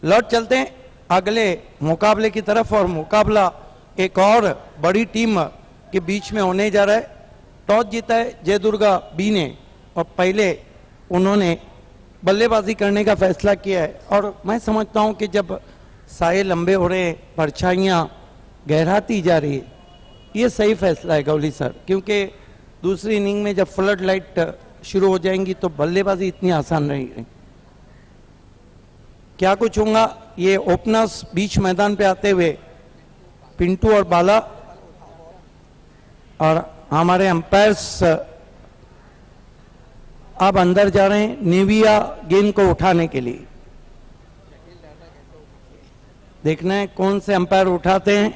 लौट चलते हैं अगले मुकाबले की तरफ, और मुकाबला एक और बड़ी टीम के बीच में होने जा रहा है। टॉस जीता है जयदुर्गा बी ने और पहले उन्होंने बल्लेबाजी करने का फैसला किया है। और मैं समझता हूं कि जब साए लंबे हो रहे हैं, परछाइयाँ गहराती जा रही है, ये सही फैसला है गौली सर, क्योंकि दूसरी इनिंग में जब फ्लड लाइट शुरू हो जाएंगी तो बल्लेबाजी इतनी आसान नहीं है। क्या कुछ होगा, ये ओपनर्स बीच मैदान पे आते हुए पिंटू और बाला, और हमारे अंपायर्स अब अंदर जा रहे हैं निविया गेंद को उठाने के लिए। देखना है कौन से अंपायर उठाते हैं।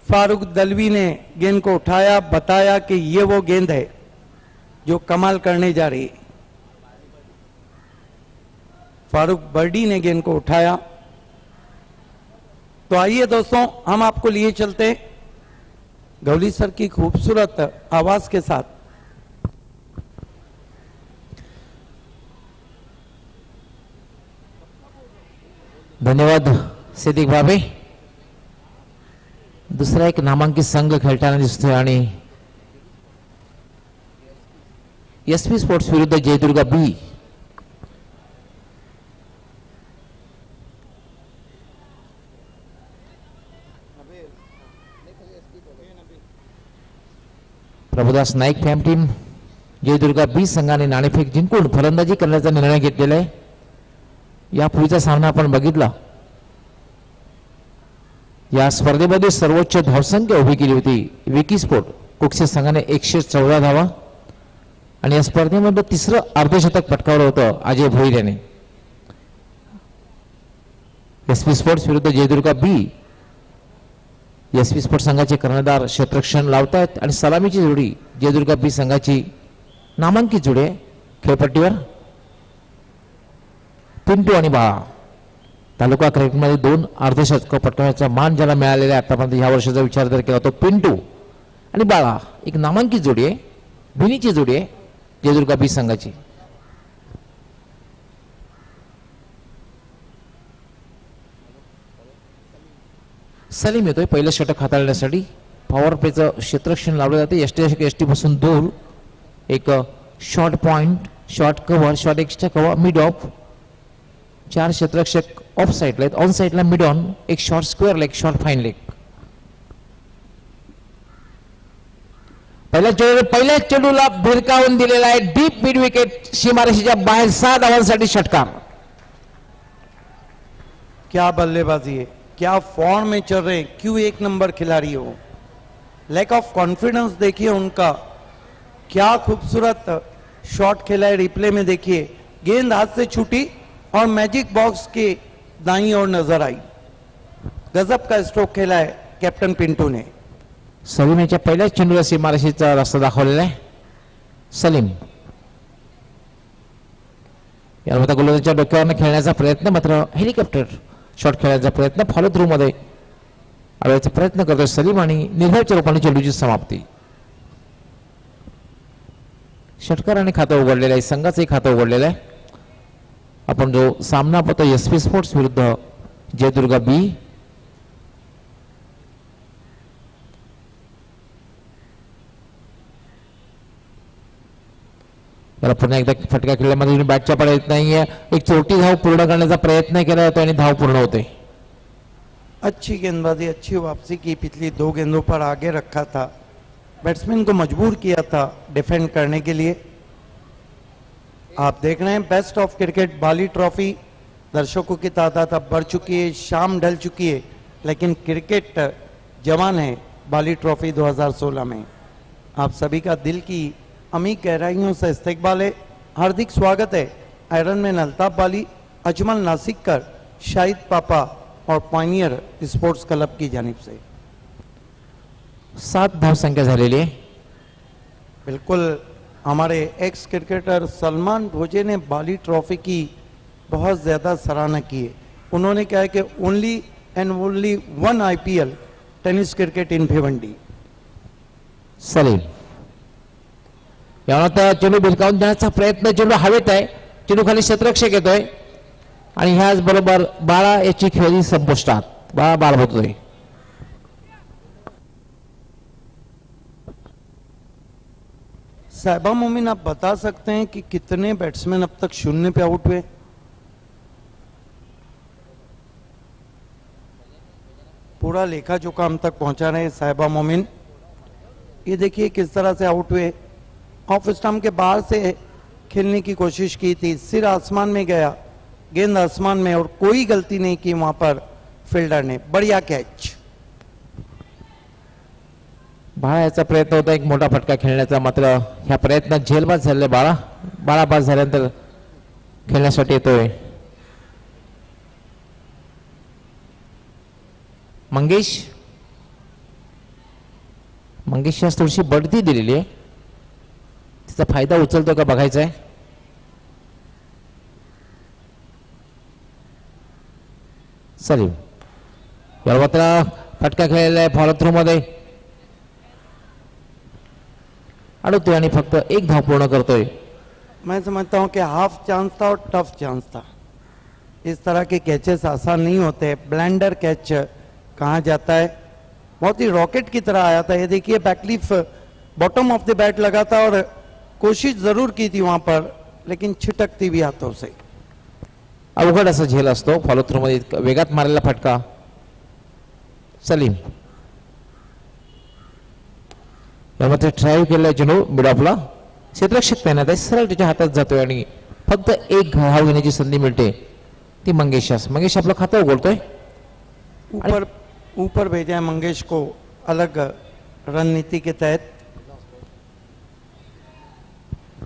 फारूक दलवी ने गेंद को उठाया, बताया कि ये वो गेंद है जो कमाल करने जा रही है। फारूक बर्डी ने गेंद को उठाया। तो आइए दोस्तों, हम आपको लिए चलते हैं गौली सर की खूबसूरत आवाज के साथ। धन्यवाद सिद्दीक भाभी। दुसरा एक नामांकित संघ खेळताना दिसतोय आणि एसपी स्पोर्ट्स विरुद्ध जयदुर्गा बी। प्रभुदास नाईक फॅम टीम जयदुर्गा बी संघाने नाणेफेक जिंकून फलंदाजी करण्याचा निर्णय घेतलेला आहे। यापूर्वीचा सामना आपण बघितला। या स्पर्धेमध्ये सर्वोच्च धावसंख्या उभी केली होती विकी स्पोर्ट कुक्षे संघाने 114 धावा, आणि या स्पर्धेमध्ये तिसरं अर्धशतक पटकावलं होतं अजय भोईर याने। एसपी स्पोर्ट्स विरुद्ध जयदुर्गा बी। एसपी स्पोर्ट्स संघाचे कर्णधार क्षेत्ररक्षण लावतात आणि सलामीची जोडी जयदुर्गा बी संघाची नामांकित जोडी आहे। खेळपट्टीवर पिंटू आणि बाळा। तालुका क्रिकेटमध्ये 2 अर्धशतक पटकावण्याचा मान ज्याला मिळालेला आहे आतापर्यंत या वर्षाचा विचार जर केला तो पिंटू आणि बाळा एक नामांकित जोडी आहे, भिनीची जोडी आहे जयदुर्गा बी संघाची। सलीम येतोय पहिलं षटक हाताळण्यासाठी। पॉवर प्लेचं क्षेत्ररक्षण लावलं जाते एसटी पासून दूर। एक short point, short cover, short extra cover, mid off. 4 क्षेत्ररक्षक ऑफ साइडला आहेत, ऑन साइडला मिड ऑन, एक short square leg, short fine leg. पहिल्या चेंडूला भिरकावून दिलेला आहे डीप मिड विकेट, सीमारेषेच्या बाहेर 6 धावांसाठी षटकार। क्या बल्लेबाजी है, क्या फॉर्म में चल रहे हैं, क्यों एक नंबर खिलाड़ी हो। लैक ऑफ कॉन्फिडेंस देखिए उनका, क्या खूबसूरत शॉट खेला है। रिप्ले में देखिए गेंद हाथ से छूटी और मैजिक बॉक्स के दाईं ओर नजर आई। गजब का स्ट्रोक खेला है कैप्टन पिंटू ने। सलीम याच्या पहिल्याच चेंडूला सीमारेषेचा रस्ता दाखवलेला आहे। सलीम यामध्ये गोलंदाजाच्या डोक्यावर खेळण्याचा प्रयत्न, मात्र हेलिकॉप्टर शॉट खेळण्याचा प्रयत्न, फॉलो थ्रू मध्ये आल्याचा प्रयत्न करतोय सलीम आणि निर्भयच्या रूपाने चेंडूची समाप्ती। षटकाराने खातं उघडलेलं आहे, संघाचंही खातं उघडलेलं आहे। आपण जो सामना पाहतो एसपी स्पोर्ट्स विरुद्ध जयदुर्गा बी। याला पुन्हा एकदा फटका खेळल्यामध्ये बॅटच्या पाड्या येत नाहीये। एक छोटी धाव पूर्ण करण्याचा प्रयत्न केला जातो आणि धाव पूर्ण होते। अच्छी गेंदबाजी, अच्छी वापसी की। पिछली 2 गेंदों पर आगे रखा था, बैट्समैन को मजबूर किया था डिफेंड करने के लिए। आप देख रहे हैं best of cricket Bali trophy. दर्शकों की तादाद अब बढ़ चुकी है, शाम ढल चुकी है, लेकिन क्रिकेट जवान है बाली ट्रॉफी 2016 में। आप सभी का दिल की अमीर गहराइयों से इस्तकबाल है, हार्दिक स्वागत है। आयरन मैन अल्ताफ बाली, अजमल नासिककर, शाहिद पापा और पायनियर स्पोर्ट्स क्लब की जानिब से 7 धाव संख्या झालेली आहे। बिल्कुल, हमारे एक्स क्रिकेटर सलमान भोजे ने बाली ट्रॉफी की बहुत ज़्यादा सराहना की है। उन्होंने कहा है कि only and only 1 IPL tennis cricket in Bhiwandi. Salim यानंतर चेंडू भिरकावून देण्याचा प्रयत्न, चेंडू हवेत आहे, चेंडू खाली क्षेत्ररक्षक येतोय। आणि ह्याच बरोबर 12 याची खेळी संपुष्टात. 12 बाद होतोय. साहिबा मोमिन, आप बता सकते हैं कि कितने बैट्समैन अब तक शून्य पे आउट हुए? पूरा लेखा जोखा हम तक पहुंचा रहे हैं साहिबा मोमिन. ये देखिए किस तरह से आउट हुए. ऑफ स्टंप के बाहर से खेलने की कोशिश की थी, सिर आसमान में गया, गेंद आसमान में, और कोई गलती नहीं की वहां पर फील्डर ने. बढ़िया कैच. 12 याचा प्रयत्न होता एक मोठा फटका खेळण्याचा, मात्र ह्या प्रयत्नात झेलबाद झाले. 12 बाद झाल्यानंतर खेळण्यासाठी येतोय मंगेश. मंगेशला थोडीशी बढती दिलेली आहे, तिचा फायदा उचलतो का बघायचा आहे. सलीम या मात्र फटका खेळलेला आहे, फॉलो थ्रू मध्ये अडवतोय आणि फक्त एक धाव पूर्ण करतोय. मैं समझता हूं कि हाफ चांस था और टफ चांस था. इस तरह के कैचेस आसान नहीं होते. ब्लेंडर कैच कहा जाता है, बहुत ही रॉकेट की तरह आया था. ये देखिए बैकलीफ बॉटम ऑफ द बैट लगा था और कोशिश जरूर की थी वहां पर, लेकिन छिटकती भी हाथों से. अवघड असा झेल असतो फॉलो थ्रू मध्ये वेगात मारलेला फटका. सलीम यामध्ये ट्राय केलाय चेंडू मिड ऑफला, क्षेत्ररक्षक तैनात आहे, सरळ त्याच्या हातात जातोय आणि फक्त एक धाव घेण्याची संधी मिळते ती मंगेश. मंगेश आपलं खातं उघडतोय. ऊपर ऊपर भेजा है मंगेश को अलग रणनीति के तहत.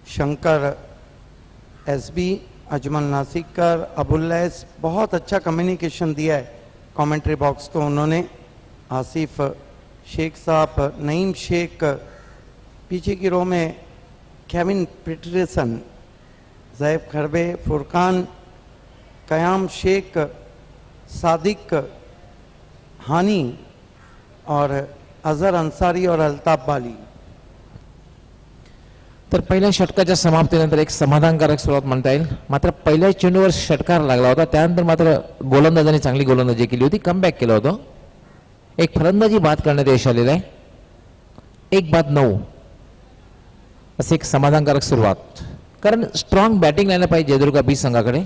शंकर एसबी, अजमल नासिकर, अबुल्लैस, बहुत अच्छा कम्युनिकेशन दिया है कमेंट्री बॉक्स को उन्होंने. आसिफ शेख साहब, नईम शेख, पीछे की रो में केविन पीटरसन, जैब खरबे, फुरकान, कयाम शेख, सादिक, हानी और अजहर अंसारी और अल्ताफ बाली. तर पहिल्या षटकाच्या समाप्तीनंतर एक समाधानकारक सुरुवात म्हणता येईल. मात्र पहिल्या चेंडूवर षटकार लागला होता, त्यानंतर मात्र गोलंदाजांनी चांगली गोलंदाजी केली होती, कमबॅक केलं होतं. एक फलंदाजी बाद करण्यात यश आलेलं आहे. 1 बाद 9 असे एक समाधानकारक सुरुवात, कारण स्ट्रॉंग बॅटिंग लायला पाहिजे जयदुर्गा बी संघाकडे.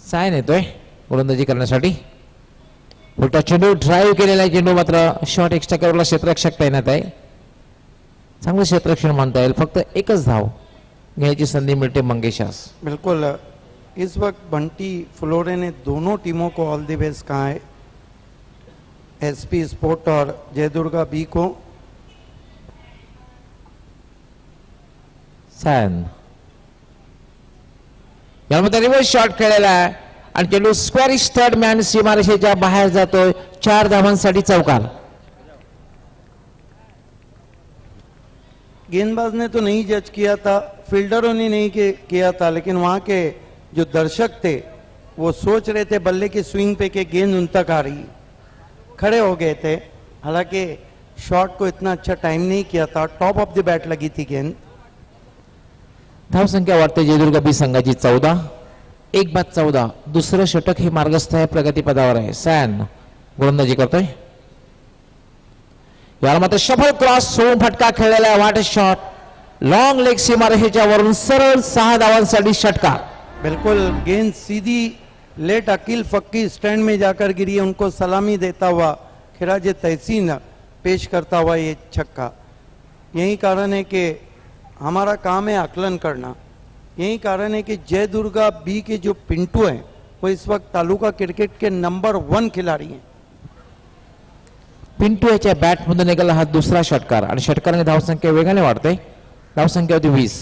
सायन येतोय गोलंदाजी करण्यासाठी. उलटा चेंडू ड्राईव्ह केलेला आहे, चेंडू मात्र शॉर्ट एक्स्ट्रा कव्हरला क्षेत्ररक्षक तैनात आहे. चांगलं क्षेत्ररक्षण मानता येईल. फक्त एकच धाव घेण्याची संधी मिळते मंगेशास. बिल्कुल. इस वक्त बंटी फ्लोरे ने दोनों टीमों को ऑल द बेस्ट कहा है, एसपी स्पोर्ट और जयदुर्गा बी को. सायन यामध्ये रिव्हर्स शॉट खेळलेला आहे आणि चेंडू स्क्वेअरिश थर्ड मॅन सीमारेषेच्या बाहेर जातोय. 4 धावांसाठी चौकार. गेंदबाज ने तो नहीं जज किया था, फील्डरों ने नहीं किया था, लेकिन वहां के जो दर्शक थे वो सोच रहे थे बल्ले की स्विंग पे कि गेंद उन तक आ रही, खड़े हो गए थे. हालांकि शॉट को इतना अच्छा टाइम नहीं किया था, टॉप ऑफ द बैट लगी थी गेंद. धाव संख्या वाढते जयदुर्गा बी संघाची 14. 1 बाद 14. दुसरं षटक हे मार्गस्थ आहे, प्रगतीपदावर आहे. सॅन गोलंदाजी करतोय. याला मात्र शफल क्रॉस सोडून फटका खेळलेला आहे. वाट शॉट लॉन्ग लेग सीमारेषेच्या वरून सरळ 6 धावांसाठी षटकार. बिल्कुल गेंद सीधी लेट अकील फक्की स्टैंड में जाकर गिरी है. उनको सलामी देता हुआ खिराज तहसीन पेश करता हुआ ये छक्का. यही कारण है कि हमारा काम है आकलन करना. यही कारण है कि जय दुर्गा बी के जो पिंटू हैं वो इस वक्त तालुका क्रिकेट के नंबर 1 खिलाड़ी हैं. पिंटू याच्या बॅटमधून निघाला हा दुसरा षटकार आणि षटकाराने धावसंख्या वेगाने वाढते. धावसंख्या होती 20.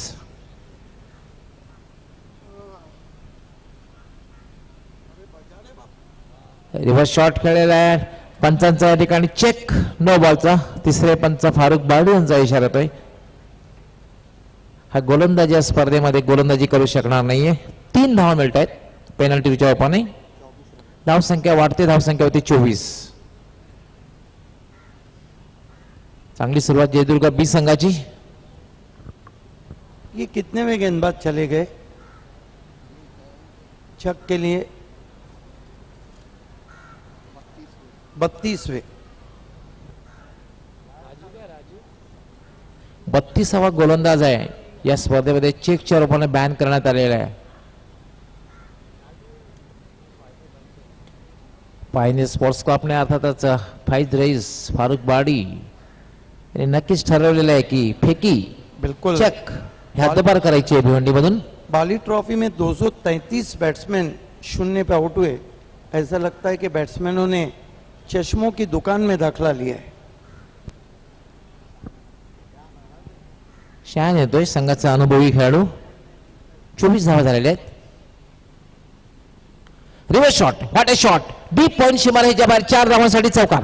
रिव्हर्स शॉट खेळलेला आहे. पंचांचा या ठिकाणी चेक नो बॉलचा. तिसरे पंच फारुख बारडू यांचा इशारा येतोय. हा गोलंदाजी या स्पर्धेमध्ये गोलंदाजी करू शकणार नाहीये. 3 धावा मिळत आहेत पेनल्टीच्या ओपाने. धावसंख्या वाढते. धावसंख्या होती 24. चांगली सुरुवात जयदुर्गा बी संघाची. ये कितने गेंदबाज चले गए छक के लिए? 32वें. 32वा गोलंदाज आहे या स्पर्धेमध्ये. चेकच्या रूपाने बॅन करण्यात आलेला आहे. पायने स्पोर्ट्स क्लबने अर्थातच फाईज रईस फारुख बाडी यांनी नक्कीच ठरवलेलं आहे की फेकी बिल्कुल. चेक हद्दपार करायची आहे भिवंडी मधून. बाली ट्रॉफी में 233 बैट्समैन शून्य पे आउट हुए. ऐसा लगता है कि बैट्समैनों ने चश्मों की दुकान में दाखला लिया है. शान येतोय संघाचा अनुभवी खेळाडू. 24 धावा झालेल्या आहेत. Reverse shot, what a shot, deep point सीमा रेषेच्या बाहेर 4 धावांसाठी चौकार.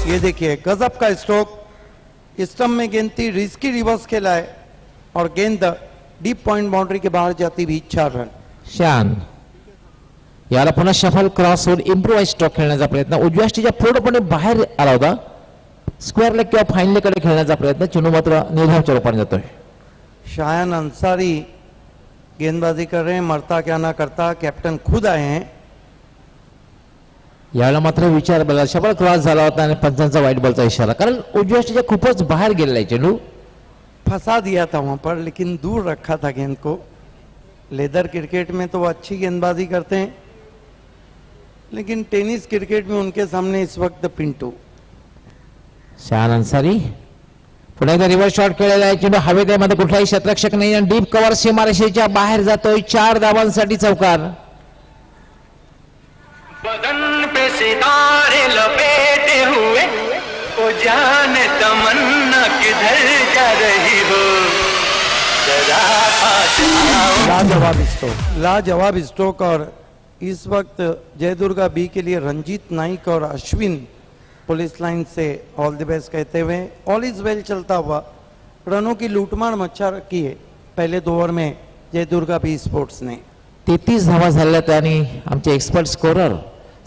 ये देखिए गजब का स्ट्रोक. स्टंप में गेंद थी, रिस्की रिवर्स खेला है और गेंद डीप पॉइंट बाउंड्री के बाहर जाती हुई 4 रन. शान याला पुन्हा शफल क्रॉस होऊन इम्प्रोवाइज स्ट्रोक खेळण्याचा प्रयत्न. उजव्या स्टीच्या पूर्णपणे बाहेर आला होता. स्क्वेअर लेग किंवा फाईन लेग कडे खेळण्याचा प्रयत्न. चुनू मात्र निर्धावच्या रूपाने जातोय. शायान अंसारी गेंदबाजी कर रहे हैं. मरता क्या ना करता, कैप्टन खुद आए हैं. यावेळेला मात्र विचार बघा, शफल क्रॉस झाला होता आणि पंचांचा वाईट बॉलचा इशारा. कारण उजव्या स्टीच्या खूपच बाहेर गेलेला आहे चेंडू. फंसा दिया था वहां पर, लेकिन दूर रखा था गेंद को. लेदर क्रिकेट में तो वो अच्छी गेंदबाजी करते हैं, लेकिन टेनिस क्रिकेट में उनके सामने इस वक्त पिंटू. शान अन्सारी पुन्हा एकदा रिव्हर्स शॉट खेळलेला आहे. चेंडू हवेत आहे, मध्ये कुठलाही क्षेत्ररक्षक नाही आणि डीप कव्हर सीमारेषेच्या बाहेर जातोय. 4 धावांसाठी चौकार. बदन पे सितारे लपेटे हुए ओ जाने तमन्ना किधर जा रही हो जरा पास आओ. लाजवाब स्ट्रोक, लाजवाब स्ट्रोक. और इस वक्त जयदुर्गा बी के लिए रंजीत नाइक और अश्विन पुलिस लाइन से ऑल द बेस्ट कहते हुए ऑल इज वेल चलता हुआ रनों की लूटमार मचा रखी है पहले 2 ओवर में जयदुर्गा बी स्पोर्ट्स ने. 33 धावा झाल्यात आणि आमचे एक्सपर्ट स्कोरर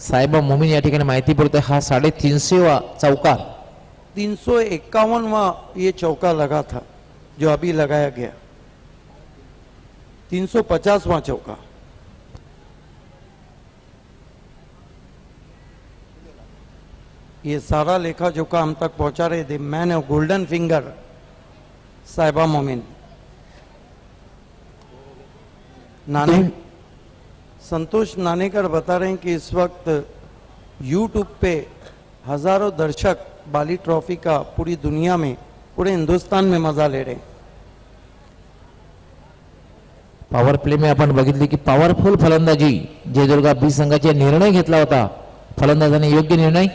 साहेबा मोमीन या ठिकाणी माहिती पुरते हा 350वा चौकार. 351वां ये चौका लगा था जो अभी लगाया गया. 350वां चौका. ये सारा लेखा जोखा हम तक पहुंचा रहे थे मैन ऑफ गोल्डन फिंगर साहिबा मोमिन. नाने संतोष नानेकर बता रहे हैं कि इस वक्त YouTube पे हजारों दर्शक बाली ट्रॉफी का पूरी दुनिया में, पूरे हिंदुस्तान में मजा ले रहे हैं. पॉवर प्ले में आपण बघितले की पॉवरफुल फलंदाजी जयदुर्गा बी संघाचे निर्णय घेतला होता. फलंदाजाने योग्य निर्णय.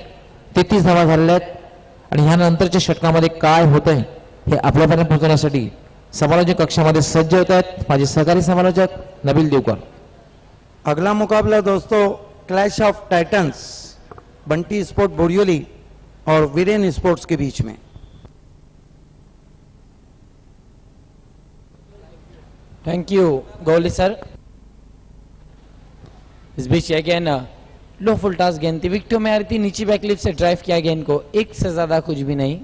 33 धावा झालेल्या आहेत आणि ह्यानंतरच्या षटकामध्ये काय होतंय हे आपल्यापर्यंत पोहोचण्यासाठी समालोचक कक्षामध्ये सज्ज होत आहेत माझे सहकारी समालोचक नबील देवकर. अगला मुकाबला दोस्तों clash of titans Bunty sport Borivali और वीरेन स्पोर्ट्स के बीच में. Thank you Gauli sir. इस बीच अगेन लो फुल टॉस गेंद थी, विकेटों में आ रही थी, नीचे बैकलिप से ड्राइव किया गेंद को. 1 से ज्यादा कुछ भी नहीं.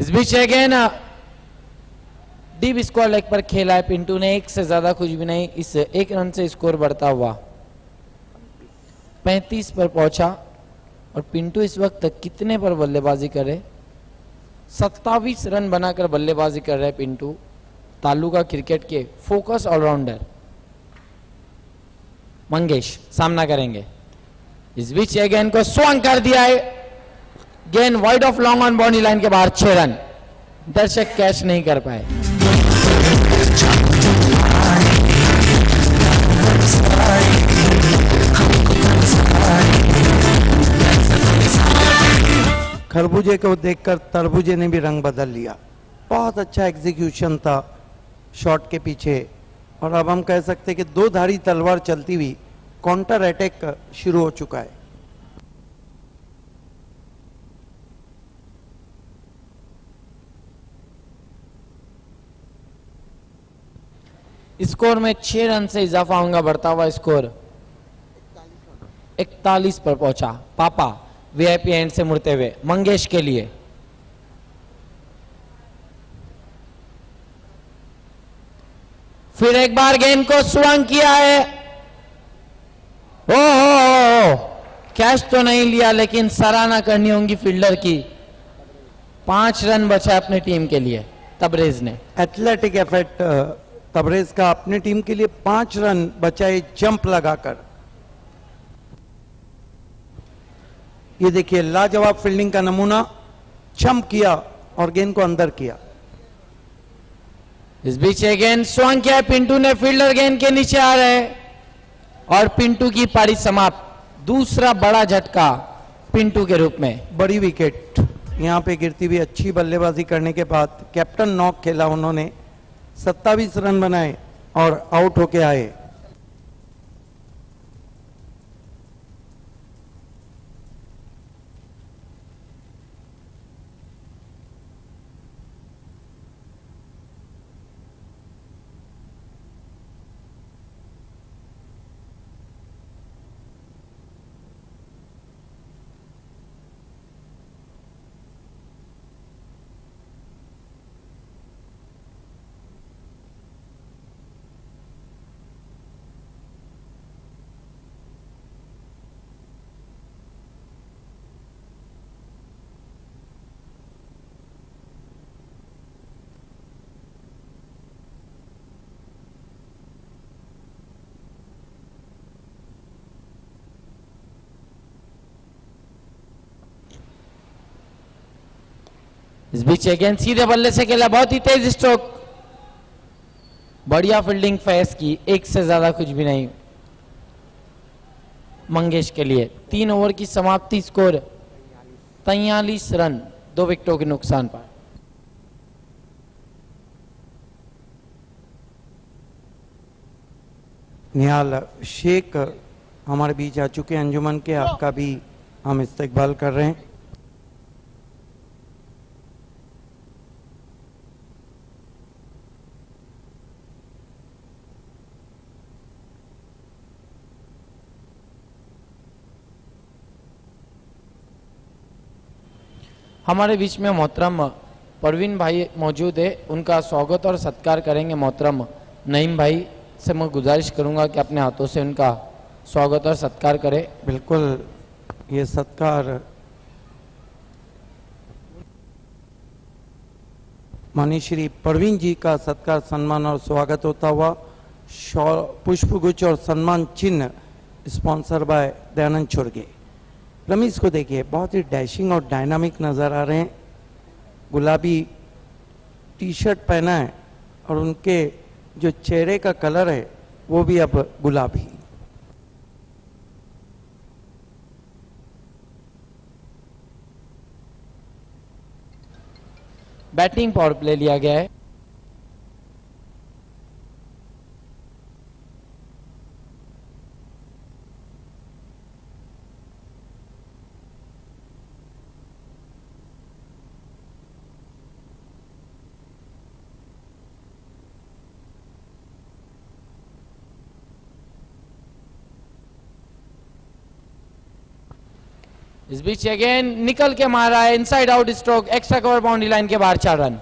इस बीच अगेन डीप स्कोर लेग पर खेला है पिंटू ने. 1 से ज्यादा कुछ भी नहीं. इस 1 रन से स्कोर बढ़ता हुआ 35 पर पहुंचा. और पिंटू इस वक्त कितने पर बल्लेबाजी करे? 27 रन बनाकर बल्लेबाजी कर रहे पिंटू. तालुका क्रिकेट के फोकस ऑलराउंडर मंगेश सामना करेंगे. इस बीच ये गेंद को स्वंग कर दिया है, गेंद wide of long on boundary line के बाहर 6 रन। दर्शक कैच नहीं कर पाए। खरबूजे को देखकर तरबूजे ने भी रंग बदल लिया। बहुत अच्छा एग्जीक्यूशन था शॉट के पीछे, और अब हम कह सकते हैं कि दो धारी तलवार चलती हुई काउंटर अटैक शुरू हो चुका है। स्कोर में 6 रन से इजाफा होगा, बढ़ता हुआ स्कोर 41 पर पहुंचा। पापा वीआईपी एंड से मुड़ते हुए मंगेश के लिए। फिर एक बार गेंद को स्वंग किया है। ओ कैच तो नहीं लिया, लेकिन सराहना करनी होगी फील्डर की। 5 रन बचा अपनी टीम के लिए तबरेज ने। एथलेटिक एफर्ट तबरेज का अपनी टीम के लिए 5 रन बचाए जंप लगाकर। ये देखिए लाजवाब फील्डिंग का नमूना, जंप किया और गेंद को अंदर किया। इस बीच ये गेंद स्वंग किया, पिंटू ने फील्डर गेंद के नीचे आ रहे और पिंटू की पारी समाप्त। दूसरा बड़ा झटका पिंटू के रूप में। बड़ी विकेट यहां पे गिरती हुई अच्छी बल्लेबाजी करने के बाद कैप्टन नॉक खेला उन्होंने, 27 रन बनाए और आउट होके आए। इस बीच गेंद सीधे बल्ले से खेला, बहुत ही तेज स्ट्रोक, बढ़िया फील्डिंग फेस की, एक से ज्यादा कुछ भी नहीं मंगेश के लिए। 3 ओवर की समाप्ति, स्कोर 43 रन, 2 विकेटों के नुकसान पर। निहाल शेख हमारे बीच आ चुके हैं अंजुमन के, आपका भी हम इस्तकबाल कर रहे हैं। हमारे बीच में मोहतरम परवीन भाई मौजूद है, उनका स्वागत और सत्कार करेंगे। मोहतरम नईम भाई से मैं गुजारिश करूंगा कि अपने हाथों से उनका स्वागत और सत्कार करें। बिल्कुल, ये सत्कार माननीय श्री परवीन जी का सत्कार, सम्मान और स्वागत होता हुआ पुष्पगुच्छ और सम्मान चिन्ह स्पॉन्सर बाय दयानंद चुर्गे। रमीज को देखिए, बहुत ही डैशिंग और डायनामिक नजर आ रहे हैं। गुलाबी टी शर्ट पहना है और उनके जो चेहरे का कलर है वो भी अब गुलाबी। बैटिंग पावर प्ले लिया गया है। इस बीच अगेन निकल के मारा है, inside out stroke, extra cover boundary line के बाहर 4 रन।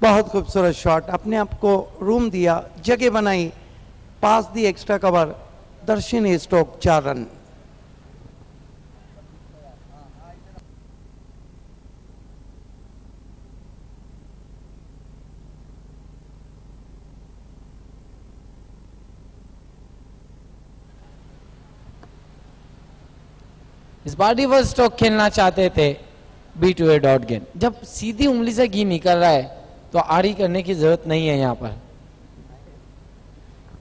बहुत खूबसूरत शॉट, अपने आप को रूम दिया, जगह बनाई पास दी एक्स्ट्रा कवर, दर्शनी स्ट्रोक 4 रन। इस बार रिवर्स स्ट्रोक खेलना चाहते थे बी टू ए डॉट गेंद। जब सीधी उंगली से घी निकल रहा है तो आड़ी करने की जरूरत नहीं है यहाँ पर।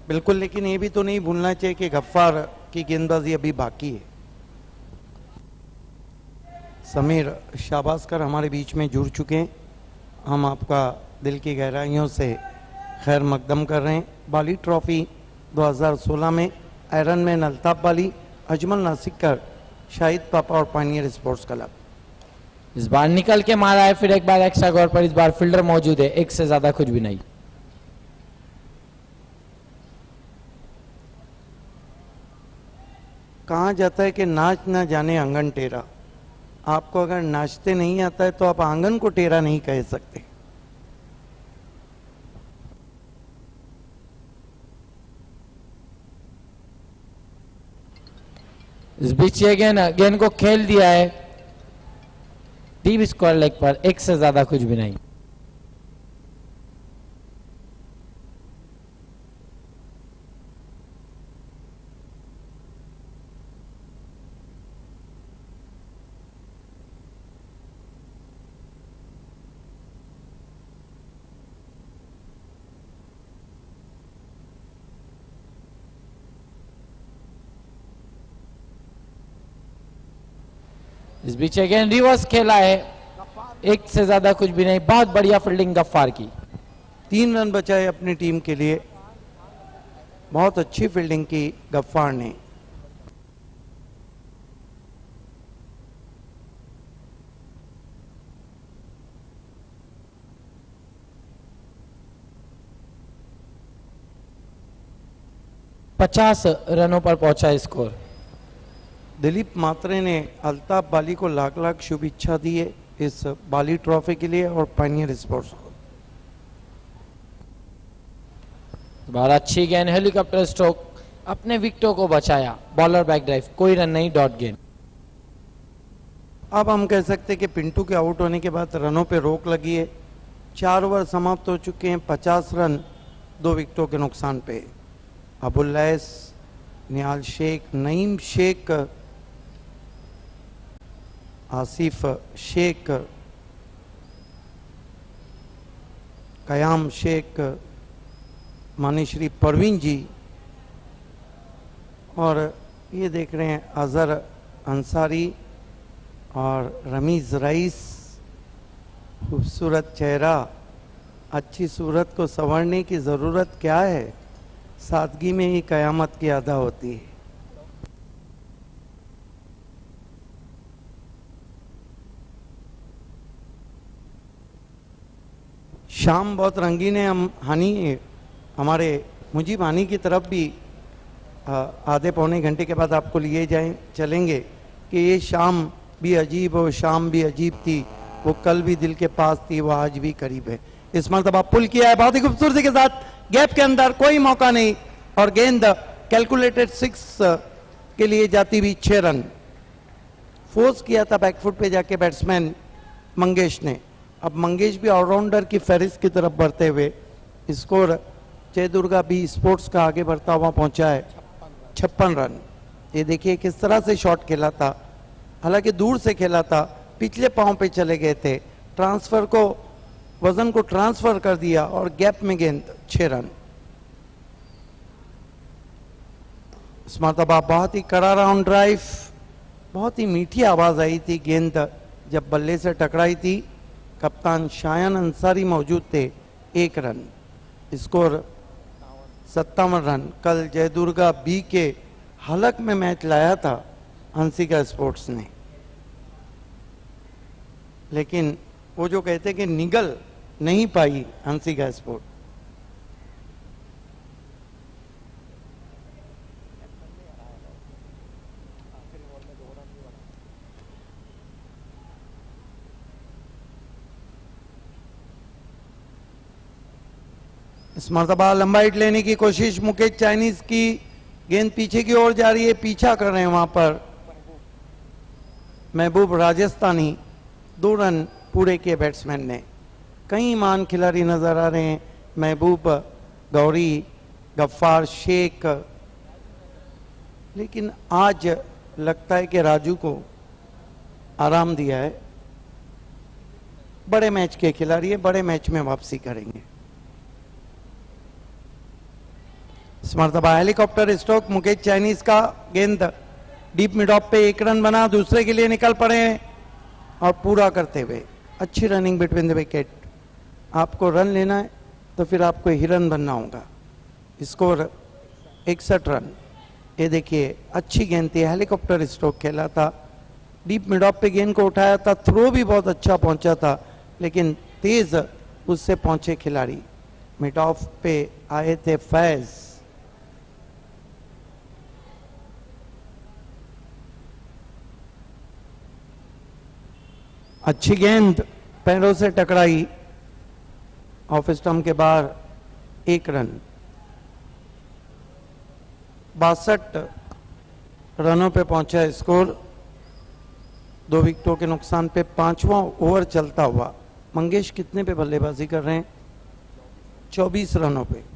बिल्कुल, लेकिन ये भी तो नहीं भूलना चाहिए कि गफ्फार की गेंदबाजी अभी बाकी है। समीर शाबाजकर हमारे बीच में जुड़ चुके हैं। हम आपका दिल की गहराइयों से खैर मकदम कर रहे हैं। बाली ट्रॉफी 2016 में आयरन मैन अल्ताफ बाली, अजमल नासिकर, शाहिद पापा और पानियर स्पोर्ट्स क्लब। इस बार निकल के मारा है, फिर एक बार एक्स्ट्रा कवर पर। इस बार फील्डर मौजूद है, एक से ज्यादा कुछ भी नहीं। कहा जाता है कि नाच ना जाने आंगन टेरा। आपको अगर नाचते नहीं आता है तो आप आंगन को टेरा नहीं कह सकते। इस बीच ये गेंद को खेल दिया है डीप स्क्वायर लेग पर, एक से ज्यादा कुछ भी नहीं। इस बीच अगेन रिवर्स खेला है, एक से ज्यादा कुछ भी नहीं। बहुत बढ़िया फील्डिंग गफ्फार की। 3 रन बचाए अपनी टीम के लिए। बहुत अच्छी फील्डिंग की गफ्फार ने। पचास रनों पर पहुंचा स्कोर। दिलीप मात्रे ने अल्ताफ बाली को लाख लाख शुभेच्छा दी है इस बाली ट्रॉफी के लिए और पायनियर स्पोर्ट्स को। बार अच्छी गेंद, हेलीकॉप्टर स्ट्रोक, अपने विकेटों को बचाया। बॉलर बैक ड्राइव, कोई रन नहीं, डॉट गेंद। अब हम कह सकते हैं कि पिंटू के आउट होने के बाद रनों पे रोक लगी है। 4 ओवर समाप्त हो चुके हैं, 50 रन 2 विकेटों के नुकसान पे। अबुल लैस, निहाल शेख, नईम शेख, आसिफ शेख, कयाम शेख, मानीश्री परवीन जी और ये देख रहे हैं अजहर अंसारी और रमीज रईस। खूबसूरत चेहरा, अच्छी सूरत को संवारने की ज़रूरत क्या है, सादगी में ही कयामत की अदा होती है। शाम बहुत रंगीन है। हम हानी, हमारे मुजीब हानी की तरफ भी आधे पौने घंटे के बाद आपको लिए चलेंगे कि ये शाम भी अजीब और शाम भी अजीब थी। वो कल भी दिल के पास थी, वो आज भी करीब है। इस मरतबा पुल किया है बहुत ही खूबसूरती के साथ, गैप के अंदर कोई मौका नहीं और गेंद कैलकुलेटेड 6 के लिए जाती हुई 6 रन। फोर्स किया था बैकफुट पे जाके बैट्समैन मंगेश ने। अब मंगेश भी ऑलराउंडर की फहरिस्त की तरफ बढ़ते हुए स्कोर जयदुर्गा बी स्पोर्ट्स का आगे बढ़ता हुआ पहुंचा है 56 रन। ये देखिए किस तरह से शॉट खेला था, हालांकि दूर से खेला था, पिछले पांव पे चले गए थे, ट्रांसफर को, वजन को ट्रांसफर कर दिया और गैप में गेंद 6 रन। इस मरतबा बहुत ही कड़ा राउंड ड्राइव, बहुत ही मीठी आवाज आई थी गेंद जब बल्ले से टकराई थी। कप्तान शायान अंसारी मौजूद थे। 1 रन, स्कोर 57 रन। कल जयदुर्गा बी के हलक में मैच लाया था हंसिका स्पोर्ट्स ने, लेकिन वो जो कहते कि निगल नहीं पाई हंसिका स्पोर्ट। इस मरतबा लंबा हिट लेने की कोशिश मुकेश चाइनीज की, गेंद पीछे की ओर जा रही है, पीछा कर रहे हैं वहां पर महबूब राजस्थानी। 2 रन पूरे किए बैट्समैन ने। कई मान खिलाड़ी नजर आ रहे हैं, महबूब, गौरी, गफ्फार, शेख, लेकिन आज लगता है कि राजू को आराम दिया है। बड़े मैच के खिलाड़ी है, बड़े मैच में वापसी करेंगे। इस मरतबा हेलीकॉप्टर स्ट्रोक मुकेश चाइनीज का, गेंद डीप मिड ऑफ पे 1 रन बना, दूसरे के लिए निकल पड़े हैं और पूरा करते हुए अच्छी रनिंग बिटवीन द विकेट। आपको रन लेना है तो फिर आपको हिरन बनना होगा। Score 61 run. ये देखिए अच्छी गेंद थी, हेलीकॉप्टर स्ट्रोक खेला था, डीप मिड ऑफ पे गेंद को उठाया था, थ्रो भी बहुत अच्छा पहुंचा था, लेकिन तेज उससे पहुंचे खिलाड़ी। मिड ऑफ पे आए थे फैज। अच्छी गेंद पैरों से टकराई, ऑफ स्टंप के बाहर, 1 रन। 62 रनों पे पहुंचा स्कोर। 2 विकेटों के नुकसान पे 5वां ओवर चलता हुआ। मंगेश कितने पे बल्लेबाजी कर रहे हैं? 24 रनों पे।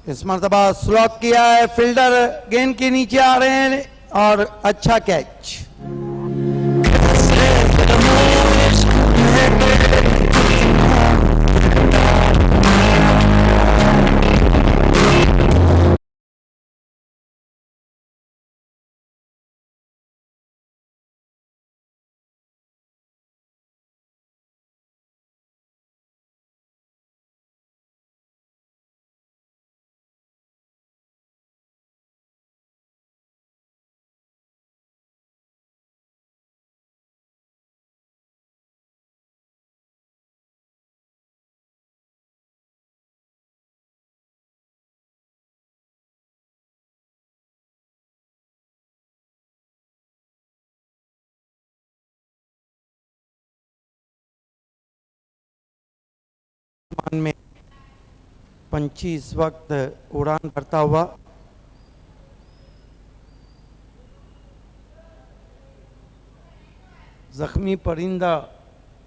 इस मरतबा स्लॉक किया है, फील्डर गेंद के नीचे आ रहे हैं और अच्छा कैच। में पंछी इस वक्त उड़ान भरता हुआ जख्मी परिंदा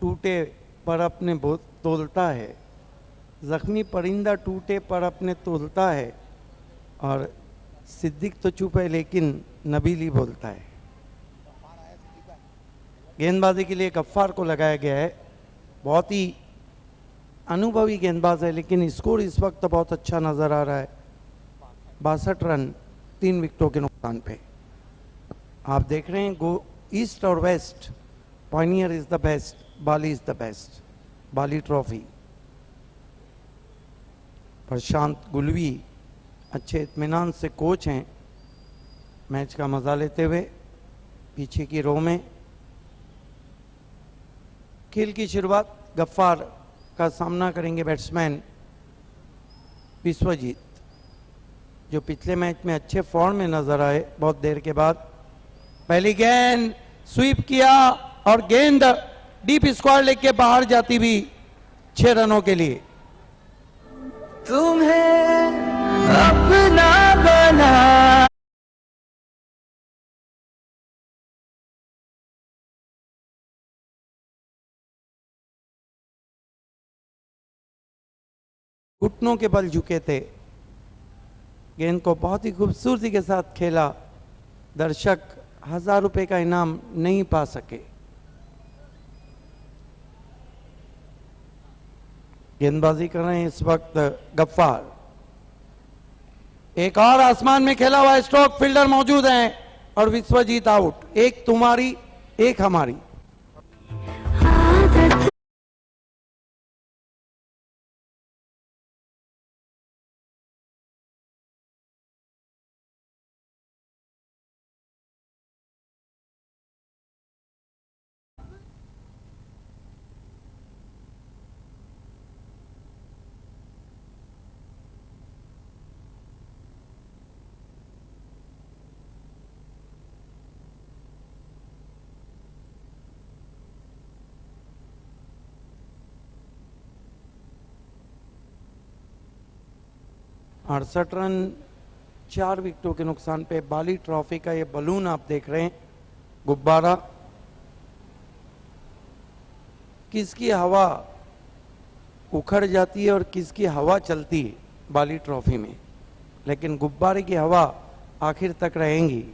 टूटे पर अपने तोलता है। जख्मी परिंदा टूटे पर अपने तोलता है और सिद्दीक तो चुप है लेकिन नबीली बोलता है। गेंदबाजी के लिए गफ्फार को लगाया गया है। बहुत ही अनुभवी गेंदबाज है, लेकिन स्कोर इस वक्त बहुत अच्छा नजर आ रहा है। 62 रन 3 विकेटों के नुकसान पे। आप देख रहे हैं गो ईस्ट और west, pioneer is the best, Bali is the best. Bali trophy. Prashant Gulvi अच्छे इत्मीनान से कोच हैं, मैच का मजा लेते हुए पीछे की रो में। खेल की शुरुआत गफ्फार का सामना करेंगे बैट्समैन विश्वजीत, जो पिछले मैच में अच्छे फॉर्म में नजर आए बहुत देर के बाद। पहली गेंद स्वीप किया और गेंद डीप स्क्वायर लेके बाहर जाती भी 6 रनों के लिए। तुम्हें अपना बना घुटनों के बल झुके थे। गेंद को बहुत ही खूबसूरती के साथ खेला। दर्शक 1000 रुपए का इनाम नहीं पा सके। गेंदबाजी कर रहे हैं इस वक्त गफ्फार। एक और आसमान में खेला हुआ स्ट्रोक, फील्डर मौजूद हैं और विश्वजीत आउट। एक तुम्हारी एक हमारी। 68 रन 4 विकेटों के नुकसान पे बाली ट्रॉफी का ये बलून आप देख रहे हैं, गुब्बारा। किसकी हवा उखड़ जाती है और किसकी हवा चलती है बाली ट्रॉफी में, लेकिन गुब्बारे की हवा आखिर तक रहेंगी।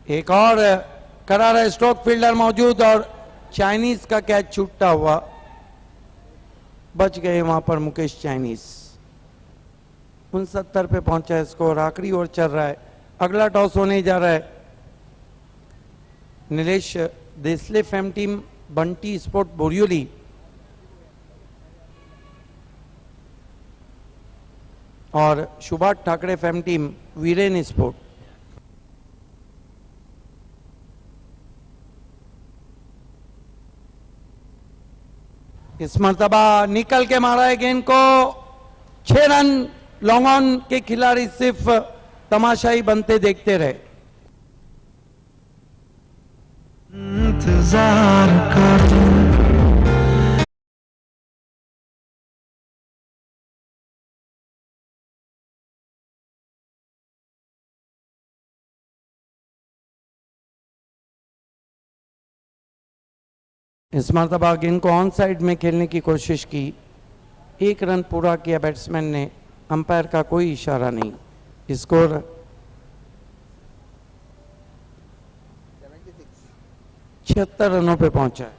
एक और करारा स्ट्रोक फील्डर मौजूद और चाइनीज का कैच छूटता हुआ, बच गए वहां पर मुकेश चाइनीज। 69 पे पहुंचा है स्कोर, आखिरी ओवर चल रहा है। अगला टॉस होने जा रहा है। Nilesh Desale fame team Bunty sport Borivali और Subhash Thackeray fame team Viren sport. इस मर्तबा निकल के मारा है गेंद को, 6 रन। लॉन्ग ऑन के खिलाड़ी सिर्फ तमाशाई बनते देखते रहे। इंतजार करूं इस मरतबा गेंद को ऑन साइड में खेलने की कोशिश की, 1 रन पूरा किया बैट्समैन ने, अंपायर का कोई इशारा नहीं। स्कोर 76 रनों पे पहुंचा है।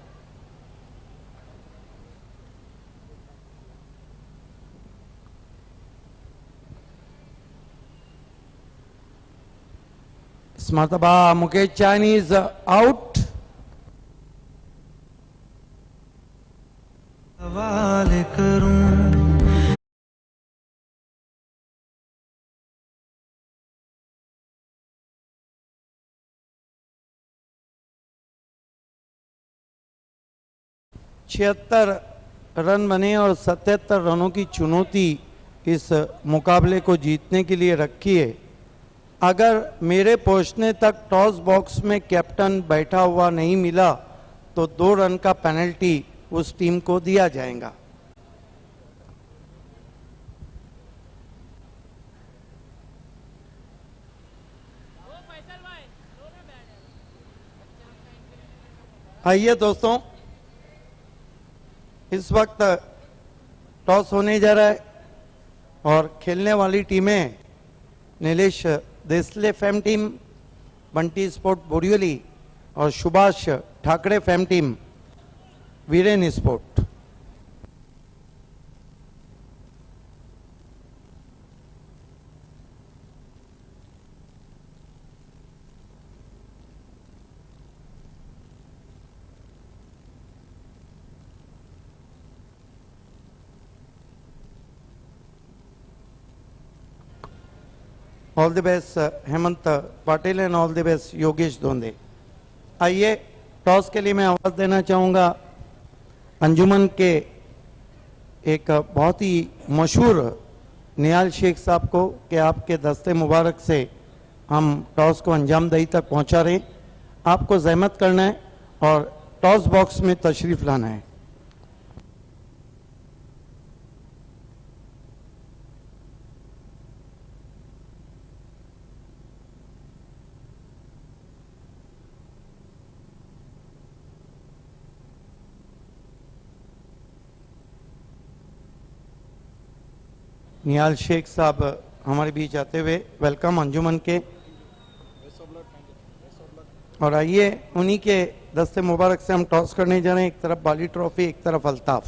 इस मरतबा मुकेश चाइनीज आउट। हवाले करूं छिहत्तर रन बने और 77 रनों की चुनौती इस मुकाबले को जीतने के लिए रखी है। अगर मेरे पहुंचने तक टॉस बॉक्स में कैप्टन बैठा हुआ नहीं मिला तो 2 रन का पेनल्टी उस टीम को दिया जाएगा। आइए दोस्तों, इस वक्त टॉस होने जा रहा है और खेलने वाली टीमें Nilesh Desale fame team Bunty sport Borivali और Subhash Thackeray fame team Viren sport. All the best Hemant Patil and all the best Yogesh Donde. आइए, टॉस के लिए मैं आवाज देना चाहूंगा अंजुमन के एक बहुत ही मशहूर निहाल शेख साहब को कि आपके दस्ते मुबारक से हम टॉस को अंजामदही तक पहुंचा रहे। आपको जहमत करना है और टॉस बॉक्स में तशरीफ लाना है। निहाल शेख साहब हमारे बीच आते हुए वेलकम अंजुमन के। और आइए, उन्हीं के दस्ते मुबारक से हम टॉस करने जा रहे हैं। एक तरफ बाली ट्रॉफी, एक तरफ अल्ताफ।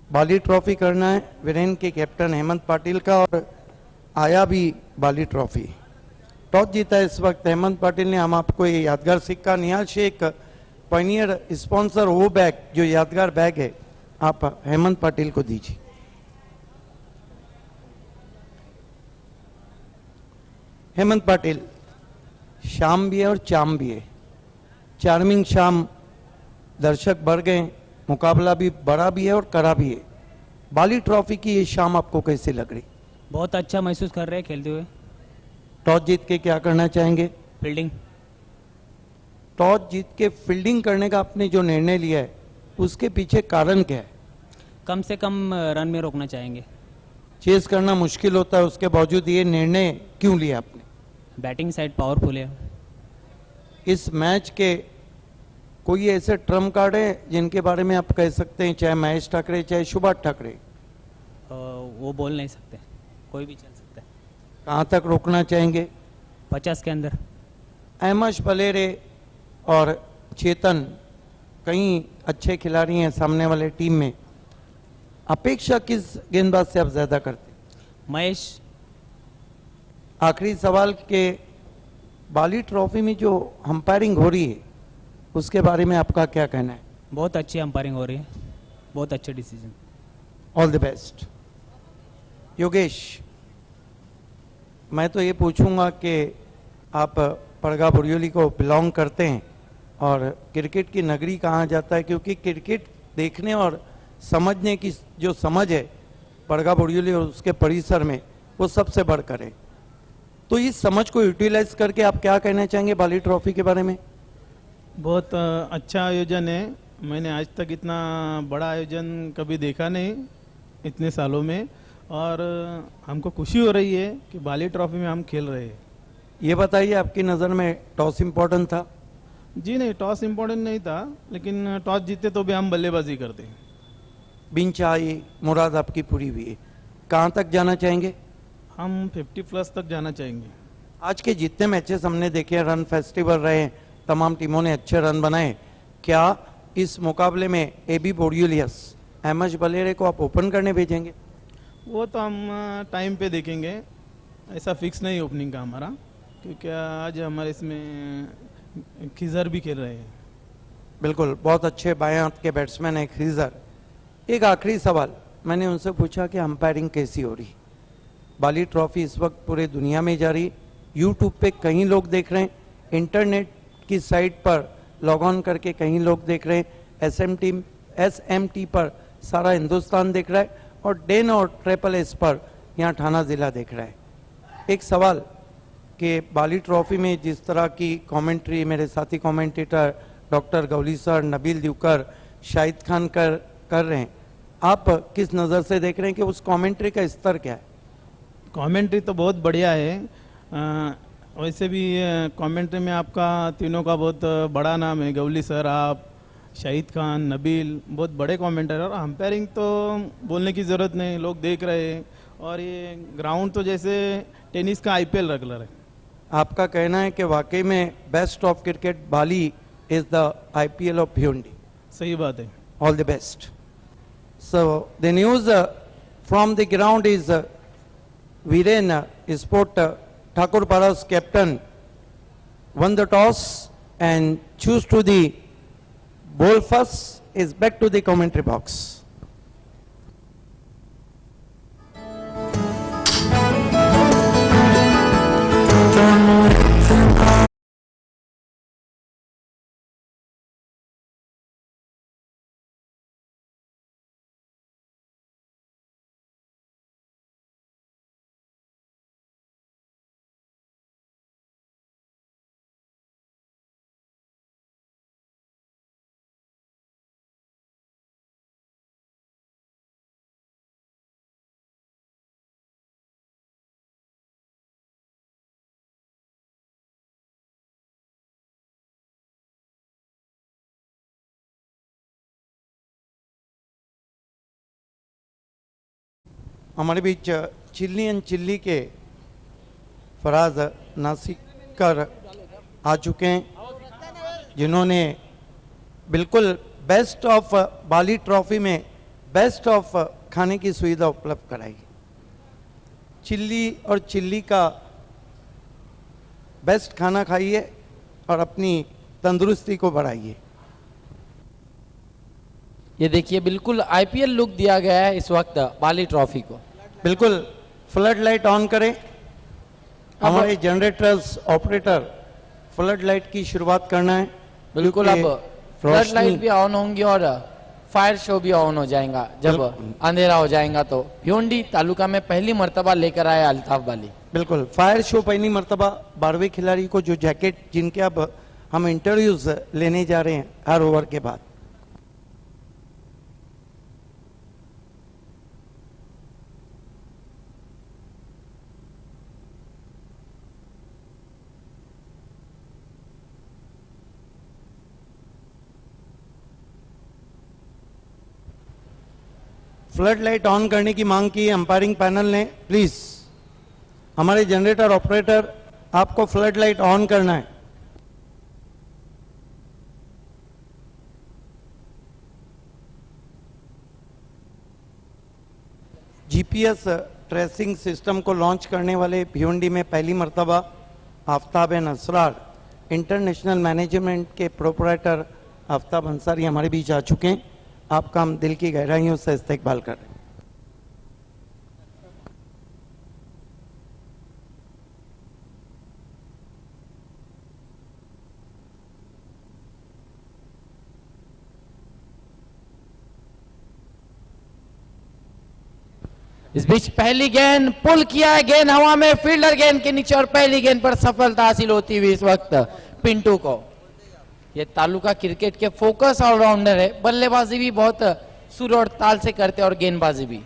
बाली ट्रॉफी करना है वीरेन के कैप्टन हेमंत पाटिल का और आया भी बाली ट्रॉफी। टॉस जीता है इस वक्त हेमंत पाटिल ने। हम आपको ये यादगार सिक्का निहाल शेख पायनियर स्पॉन्सर वो बैग, जो यादगार बैग है, आप हेमंत पाटिल को दीजिए। हेमंत पाटिल, शाम भी है और चाम भी है। चार्मिंग शाम, दर्शक बढ़ गए, मुकाबला भी बड़ा भी है और कड़ा भी है। बाली ट्रॉफी की ये शाम आपको कैसे लग रही? बहुत अच्छा महसूस कर रहे हैं खेलते हुए। टॉस जीत के क्या करना चाहेंगे? फील्डिंग। टॉस जीत के फील्डिंग करने का आपने जो निर्णय लिया है, उसके पीछे कारण क्या है? कम से कम रन में रोकना चाहेंगे। चेस करना मुश्किल होता है, उसके बावजूद ये निर्णय क्यों लिया आपने? बैटिंग साइड पावरफुल है। इस मैच के कोई ऐसे ट्रम्प कार्ड है जिनके बारे में आप कह सकते हैं, चाहे महेश ठाकरे चाहे सुभाष ठाकरे? वो बोल नहीं सकते, कोई भी चल सकता है। कहाँ तक रोकना चाहेंगे? 50 के अंदर। अहमद बलेरे और चेतन कई अच्छे खिलाड़ी हैं सामने वाले टीम में, अपेक्षा किस गेंदबाज से आप ज्यादा करते हैं? महेश। आखिरी सवाल के बाली ट्रॉफी में जो अंपायरिंग हो रही है उसके बारे में आपका क्या कहना है? बहुत अच्छी अंपायरिंग हो रही है, बहुत अच्छे decision. All the best. Yogesh, मैं तो ये पूछूंगा कि आप पड़गा बुरियोली को बिलोंग करते हैं और क्रिकेट की नगरी कहाँ जाता है, क्योंकि क्रिकेट देखने और समझने की जो समझ है पड़गा बुरियोली और उसके परिसर में, वो सबसे बढ़कर है। तो इस समझ को यूटिलाइज करके आप क्या कहना चाहेंगे बाली ट्रॉफी के बारे में? बहुत अच्छा आयोजन है। मैंने आज तक इतना बड़ा आयोजन कभी देखा नहीं इतने सालों में, और हमको खुशी हो रही है कि बाली ट्रॉफी में हम खेल रहे हैं। ये बताइए, आपकी नज़र में टॉस इम्पोर्टेंट था? जी नहीं, टॉस इम्पोर्टेंट नहीं था, लेकिन टॉस जीते तो भी हम बल्लेबाजी करते हैं। बिन चाही मुराद आपकी पूरी हुई है, कहाँ तक जाना चाहेंगे? हम 50+ तक जाना चाहेंगे। आज के जितने मैचेस हमने देखे, रन फेस्टिवल रहे, तमाम टीमों ने अच्छे रन बनाए, क्या इस मुकाबले में एबी बोरियोलियस, अहमद बलेरे को आप ओपन करने भेजेंगे? वो तो हम टाइम पे देखेंगे, ऐसा फिक्स नहीं ओपनिंग का हमारा, क्योंकि आज हमारे इसमें खिजर भी खेल रहे हैं। बिल्कुल, बहुत अच्छे बाएं हाथ के बैट्समैन है खिजर। एक आखिरी सवाल, मैंने उनसे पूछा कि अंपायरिंग कैसी हो रही? बाली ट्रॉफी इस वक्त पूरे दुनिया में जा रही, यूट्यूब पे कई लोग देख रहे हैं, इंटरनेट की साइट पर लॉग ऑन करके कई लोग देख रहे हैं, SMT पर सारा हिंदुस्तान देख रहा है, और डेन और ट्रिपल एस पर यहाँ ठाना ज़िला देख रहा है। एक सवाल कि बाली ट्रॉफी में जिस तरह की कमेंट्री मेरे साथी commentator doctor Gauli sir, Nabeel Divkar, Shahid Khan कर रहे हैं, आप किस नज़र से देख रहे हैं कि उस कमेंट्री का स्तर क्या है? कमेंट्री तो बहुत बढ़िया है। वैसे भी कमेंट्री में आपका तीनों का बहुत बड़ा नाम है, गौली सर, आप, शाहिद खान, नबील, बहुत बड़े कमेंटर। और अंपायरिंग तो बोलने की ज़रूरत नहीं, लोग देख रहे हैं। और ये ग्राउंड तो जैसे टेनिस का IPL रेगुलर है। आपका कहना है कि वाकई में best of cricket Bali is the IPL of Bhiwandi? सही बात है। All the best. So the news from the ground is Viren Sport Thakur Para's captain won the toss and choose to the bowl first, is back to the commentary box. हमारे बीच chilli and chilli के फराज नासिकर आ चुके हैं, जिन्होंने बिल्कुल best of Bali trophy में best of खाने की सुविधा उपलब्ध कराई। चिल्ली और चिल्ली का बेस्ट खाना खाइए और अपनी तंदुरुस्ती को बढ़ाइए। ये देखिए, बिल्कुल IPL लुक दिया गया है इस वक्त बाली ट्रॉफी को। बिल्कुल फ्लड लाइट ऑन करें। हमारे जनरेटर्स ऑपरेटर फ्लड लाइट की शुरुआत करना है। बिल्कुल, अब फ्लड लाइट भी ऑन होंगी और फायर शो भी ऑन हो जाएगा जब अंधेरा हो जाएगा। तो भिवंडी तालुका में पहली मर्तबा लेकर आया अल्ताफ बाली। बिल्कुल, फायर शो पहली मर्तबा 12वें खिलाड़ी को, जो जैकेट जिनके अब हम इंटरव्यूज लेने जा रहे हैं हर ओवर के बाद। फ्लड लाइट ऑन करने की मांग की है अंपायरिंग पैनल ने। प्लीज हमारे जनरेटर ऑपरेटर, आपको फ्लड लाइट ऑन करना है। जीपीएस ट्रेसिंग सिस्टम को लॉन्च करने वाले भिवंडी में पहली मर्तबा आफ्ताब नसरार इंटरनेशनल मैनेजमेंट के प्रोपराइटर आफ्ताब अंसारी हमारे बीच आ चुके हैं। आपका हम दिल की गहराइयों से इस्तकबाल कर रहे हैं। इस बीच पहली गेंद पुल किया है, गेंद हवा में, फील्डर गेंद के नीचे और पहली गेंद पर सफलता हासिल होती हुई इस वक्त पिंटू को। ये तालुका क्रिकेट के फोकस ऑलराउंडर है, बल्लेबाजी भी बहुत सुर और ताल से करते और गेंदबाजी भी।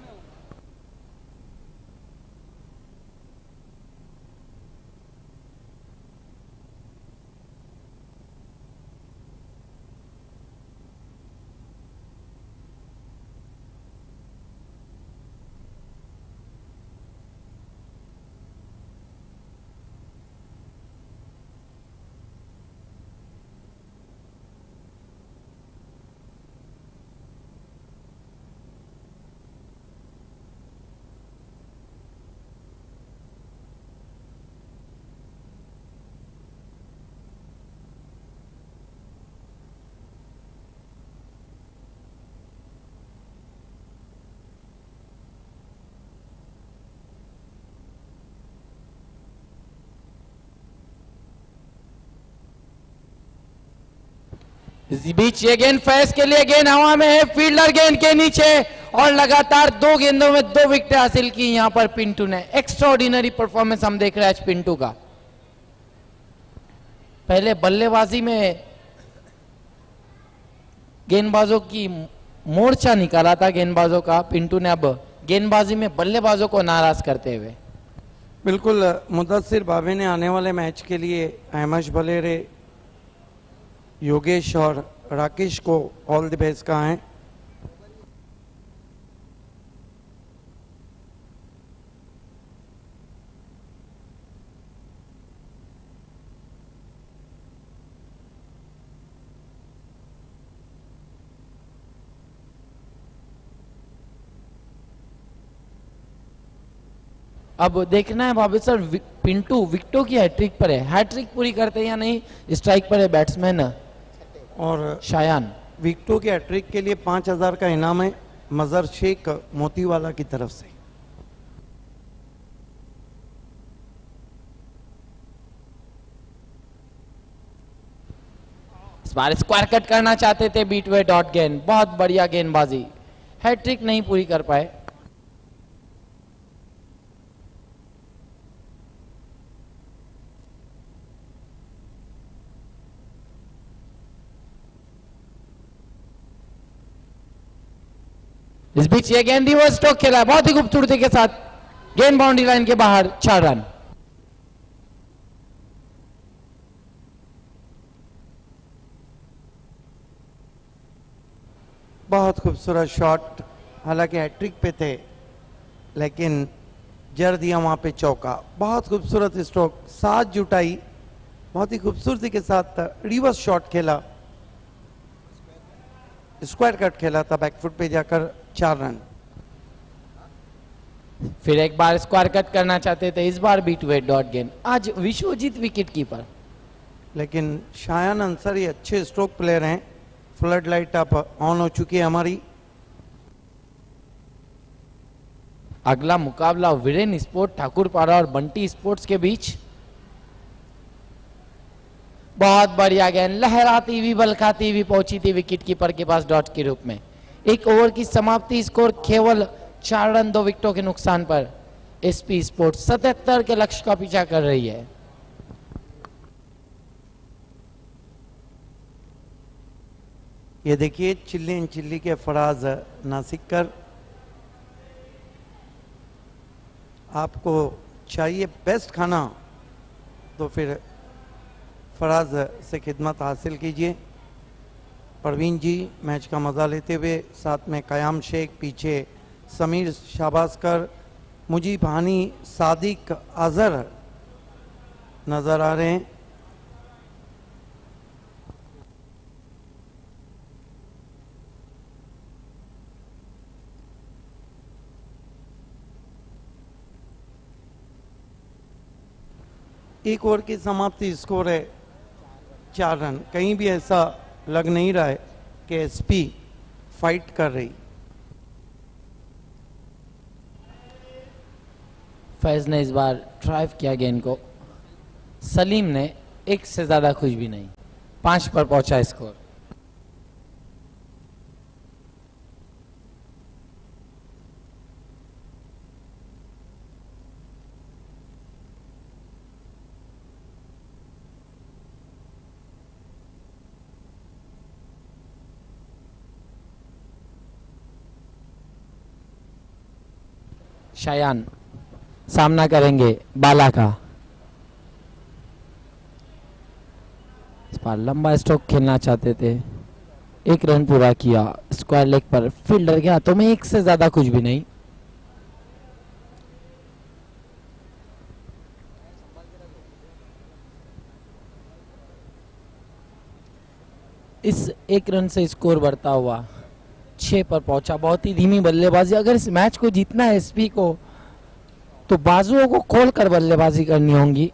इस बीच ये गेंद फैस के लिए, गेंद हवा में है, फील्डर गेंद के नीचे और लगातार 2 गेंदों में 2 विकेट हासिल की यहां पर पिंटू ने। एक्स्ट्राऑर्डिनरी परफॉर्मेंस हम देख रहे हैं आज पिंटू का। पहले बल्लेबाजी में गेंदबाजों की मोर्चा निकाला था गेंदबाजों का पिंटू ने, अब गेंदबाजी में बल्लेबाजों को नाराज करते हुए। बिल्कुल मुदस्सिर भावे ने आने वाले मैच के लिए अहमद भलेरे, योगेश और राकेश को ऑल द बेस्ट कहा है। अब देखना है भाभी सर, पिंटू विकेटों की हैट्रिक पर है, हैट्रिक पूरी करते हैं या नहीं। स्ट्राइक पर है बैट्समैन और शायान। विकेटों के हैट्रिक के लिए 5000 का इनाम है मजर शेख मोतीवाला की तरफ से। इस बार स्क्वायर कट करना चाहते थे बीटवे डॉट गेंद, बहुत बढ़िया गेंदबाजी, हैट्रिक नहीं पूरी कर पाए। इस बीच ये गेंद रिवर्स स्ट्रोक खेला, बहुत ही खूबसूरती के साथ, गेंद बाउंड्री लाइन के बाहर, 4 रन। बहुत खूबसूरत शॉट, हालांकि हैट्रिक पे थे लेकिन जर दिया वहां पे चौका। बहुत खूबसूरत स्ट्रोक, साथ जुटाई, बहुत ही खूबसूरती के साथ रिवर्स शॉट खेला, स्क्वायर कट खेला था, बैकफुट पे जाकर 4 रन। फिर एक बार स्क्वायर कट करना चाहते थे, इस बार बीटवे डॉट गेंद। आज विश्वजीत विकेट कीपर, लेकिन शायान अंसारी अच्छे स्ट्रोक प्लेयर हैं। फ्लड लाइट अब ऑन हो चुकी है हमारी। अगला मुकाबला वीरेन स्पोर्ट ठाकुरपाड़ा और बंटी स्पोर्ट्स के बीच। बहुत बढ़िया गेंद, लहराती हुई बलखाती हुई पहुंची थी विकेट कीपर के पास डॉट के रूप में। 1 ओवर की समाप्ति, स्कोर केवल 4 रन 2 विकेटों के नुकसान पर एसपी स्पोर्ट्स 77 के लक्ष्य का पीछा कर रही है। ये देखिए चिल्ली इन चिल्ली के फराज नासिकर, आपको चाहिए बेस्ट खाना तो फिर फराज से खिदमत हासिल कीजिए। परवीन जी मैच का मज़ा लेते हुए, साथ में कयाम शेख, पीछे समीर शाबाजकर, मुजीब हानी, सादिक अजहर नजर आ रहे हैं। एक ओवर की समाप्ति, स्कोर है 4 रन। कहीं भी ऐसा लग नहीं रहा है कि एसपी फाइट कर रही। फैज ने इस बार ड्राइव किया गेंद को, सलीम ने एक से ज्यादा कुछ भी नहीं, 5 पर पहुंचा स्कोर। शायान सामना करेंगे बाला का। इस बार लंबा स्ट्रोक खेलना चाहते थे, 1 रन पूरा किया। स्क्वायर लेग पर फील्डर के हाथों में 1 से ज्यादा कुछ भी नहीं। इस 1 रन से स्कोर बढ़ता हुआ 6 पर पहुंचा। बहुत ही धीमी बल्लेबाजी। अगर इस मैच को जीतना है एसपी को तो बाजुओं को खोलकर बल्लेबाजी करनी होगी।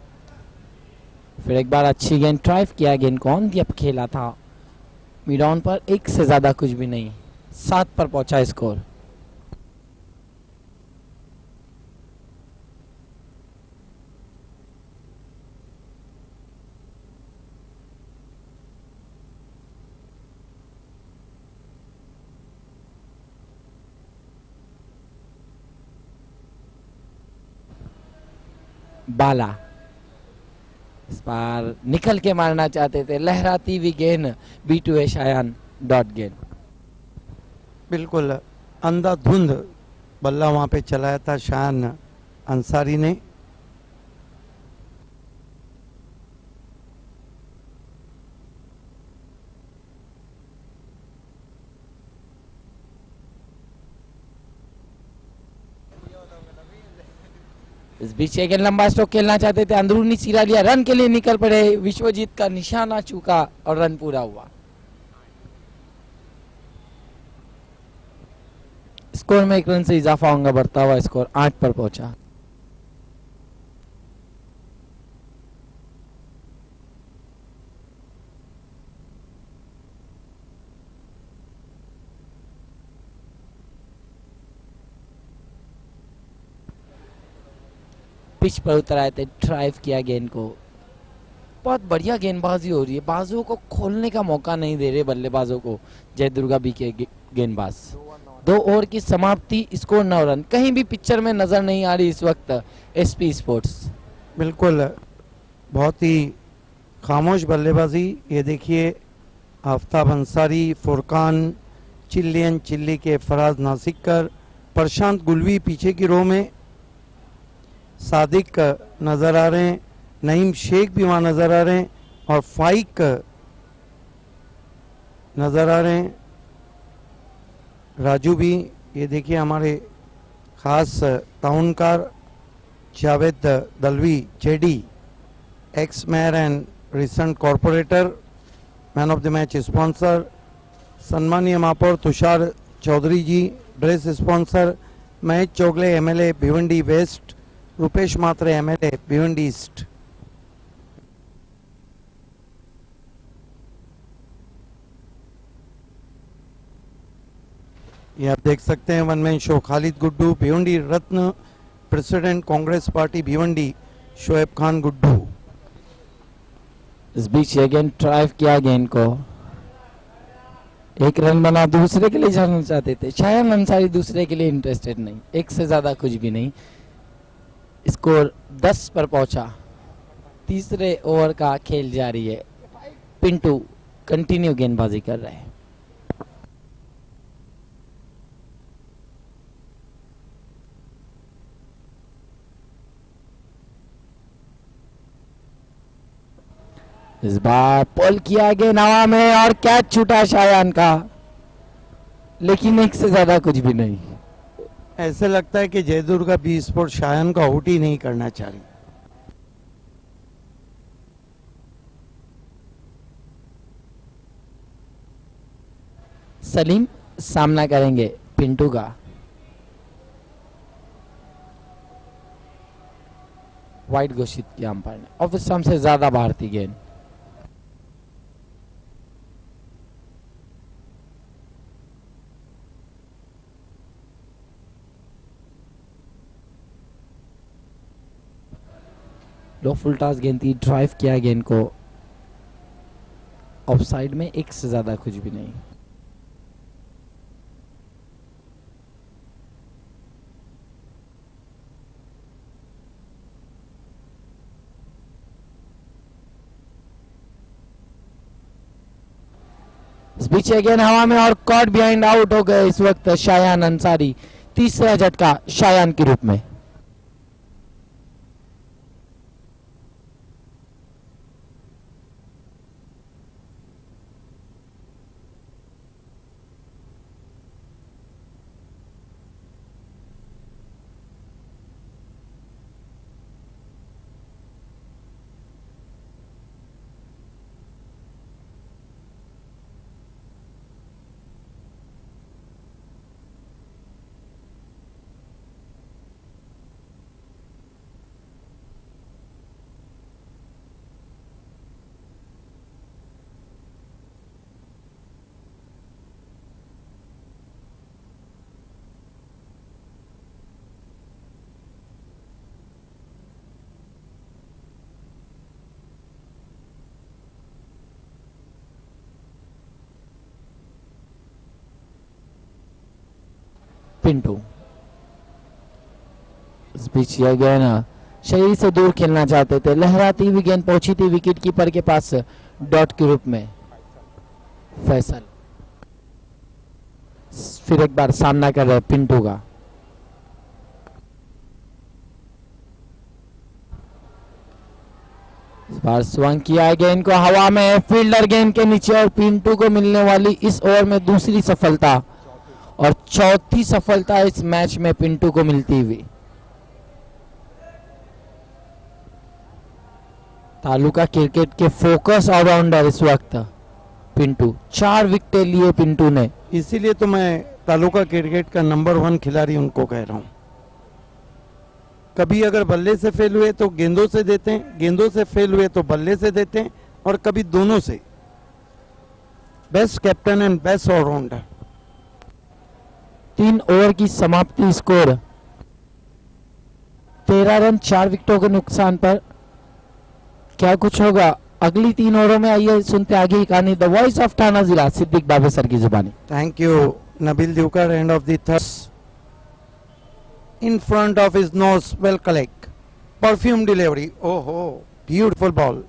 फिर एक बार अच्छी गेंद, ड्राइव किया गेंद को ऑन दी अप खेला था मिड ऑन पर, 1 से ज्यादा कुछ भी नहीं, 7 पर पहुंचा स्कोर। बाला इस बार निकल के मारना चाहते थे, लहराती हुई गेंद, B2 शायान, डॉट गेंद। बिल्कुल अंधाधुंध बल्ला वहां पे चलाया था शायान अंसारी ने। इस बीच एक लंबा स्ट्रोक खेलना चाहते थे, अंदरूनी सिरा लिया, रन के लिए निकल पड़े। विश्वजीत का निशाना चूका और रन पूरा हुआ। स्कोर में 1 रन से इजाफा होगा, बढ़ता हुआ स्कोर 8 पर पहुंचा। पिच पर उतर आए थे, ड्राइव किया गेंद को। बहुत बढ़िया गेंदबाजी हो रही है, बाजुओं को खोलने का मौका नहीं दे रहे बल्लेबाजों को जय दुर्गा बी के गेंदबाज। 2 ओवर की समाप्ति, स्कोर 9 रन। कहीं भी पिक्चर में नजर नहीं आ रही इस वक्त एसपी स्पोर्ट्स। बिल्कुल बहुत ही खामोश बल्लेबाजी। ये देखिए आफ्ताब अंसारी, फुरकान, चिल्लियन चिल्ली के फराज नासिकर, प्रशांत गुलवी पीछे की रो में, सादिक नजर आ रहे हैं, नईम शेख भी वहाँ नजर आ रहे हैं और फाइक नजर आ रहे हैं, राजू भी। ये देखिए हमारे खास ताउनकार Javed Dalvi, JD, ex mayor and recent corporator, man of the match sponsor, सम्मानीय महापौर Tushar Chaudhary ji, dress sponsor Mahesh Chogle MLA Bhiwandi west, Rupesh Mhatre MLA Bhiwandi east. ये आप देख सकते हैं one man show, Khalid Guddu, Bhiwandi Ratna, president Congress party Bhiwandi Shoaib Khan Guddu. इस बीच अगेन ड्राइव किया गेंद को, 1 रन बना, दूसरे के लिए जाना चाहते थे। शायद अंसारी दूसरे के लिए इंटरेस्टेड नहीं, 1 से ज्यादा कुछ भी नहीं। स्कोर 10 पर पहुंचा। तीसरे ओवर का खेल जारी है, पिंटू कंटिन्यू गेंदबाजी कर रहे हैं। इस बार पुल किया गेंद हवा में और कैच छूटा शायान का, लेकिन 1 से ज्यादा कुछ भी नहीं। ऐसे लगता है कि जयदुर्गा बी स्पोर्ट शायन को आउट ही नहीं करना चाह रही। सलीम सामना करेंगे पिंटू का। वाइड घोषित किया अंपायर ने, ऑफ स्टंप से ज्यादा बाहर थी गेंद। लो फुल टॉस गेंद थी, ड्राइव किया गेंद को ऑफ साइड में, एक से ज्यादा कुछ भी नहीं। इस बीच अगेन हवा में और कॉट बिहाइंड, आउट हो गए इस वक्त शायान अंसारी। तीसरा झटका शायान के रूप में। पिंटू इस बीच यह गेंद शरीर से दूर खेलना चाहते थे, लहराती हुई गेंद पहुंची थी विकेट कीपर के पास डॉट के रूप में। फैसल फिर एक बार सामना कर रहे पिंटू का। इस बार स्वंग किया गेंद को हवा में, फील्डर गेंद के नीचे, और पिंटू को मिलने वाली इस ओवर में दूसरी सफलता और चौथी सफलता इस मैच में पिंटू को मिलती हुई। तालुका क्रिकेट के फोकस ऑलराउंडर इस वक्त पिंटू, 4 विकेटें लिए पिंटू ने। इसीलिए तो मैं तालुका क्रिकेट का नंबर 1 खिलाड़ी उनको कह रहा हूं। कभी अगर बल्ले से फेल हुए तो गेंदों से देते हैं, गेंदों से फेल हुए तो बल्ले से देते हैं, और कभी दोनों से। Best captain and best all rounder. 3 over की समाप्ति, स्कोर 13 रन 4 विकेटों के नुकसान पर। क्या कुछ होगा अगली 3 ओवरों में, आइए सुनते आगे की कहानी। द वॉइस ऑफ थाना जिला, सिद्दीक बाबे सर की जुबानी। Thank you, Nabil Dewkar, end of the third. In front of his nose, well collect. Perfume delivery. Oh, oh, beautiful ball.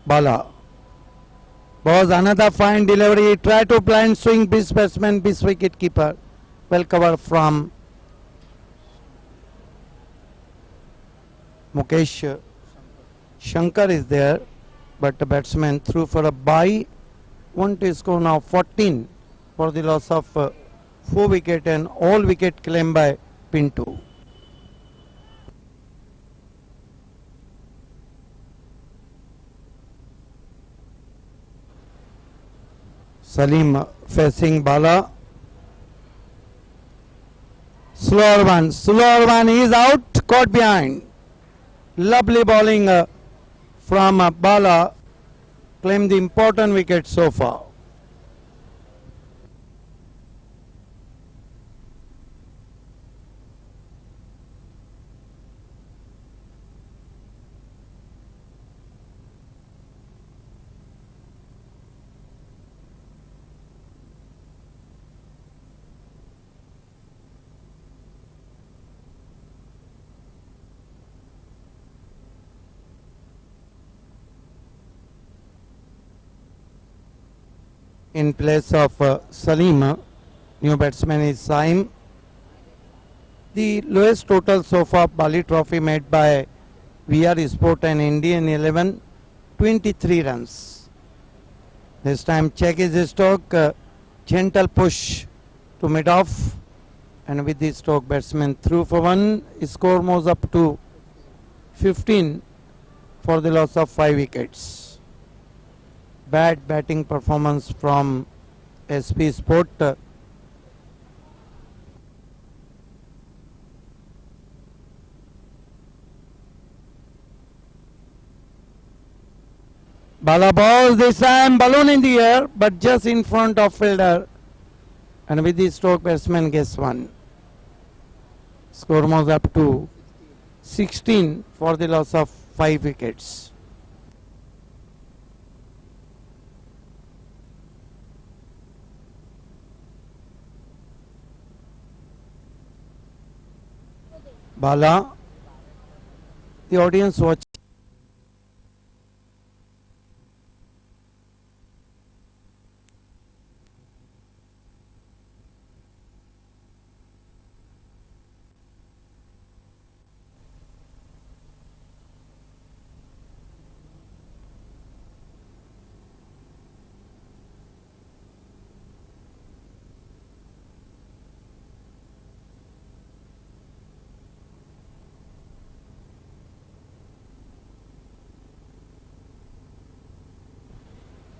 Bala. Was another fine delivery. Try to blind swing, bis batsman, bis wicket keeper. Well cover from Mukesh. Shankar is there, but the batsman threw for a bye. Want to score now 14 for the loss of 4 wicket, and all wicket claimed by Pinto. Salim facing Bala. Slower one, he is out, caught behind. Lovely bowling from Bala, claimed the important wicket so far. In place of Salim, new batsman is Saim. The lowest total so far Bali Trophy made by VR Sport and Indian 11, 23 runs. This time check his stroke, gentle push to mid off, and with the stroke batsman through for one, score moves up to 15 for the loss of 5 wickets. Bad batting performance from SP Sport. Bala balls this time, balloon in the air, but just in front of fielder. And with the stroke batsman gets one. Score moves up to 16 for the loss of 5 wickets. Bala, the audience watch.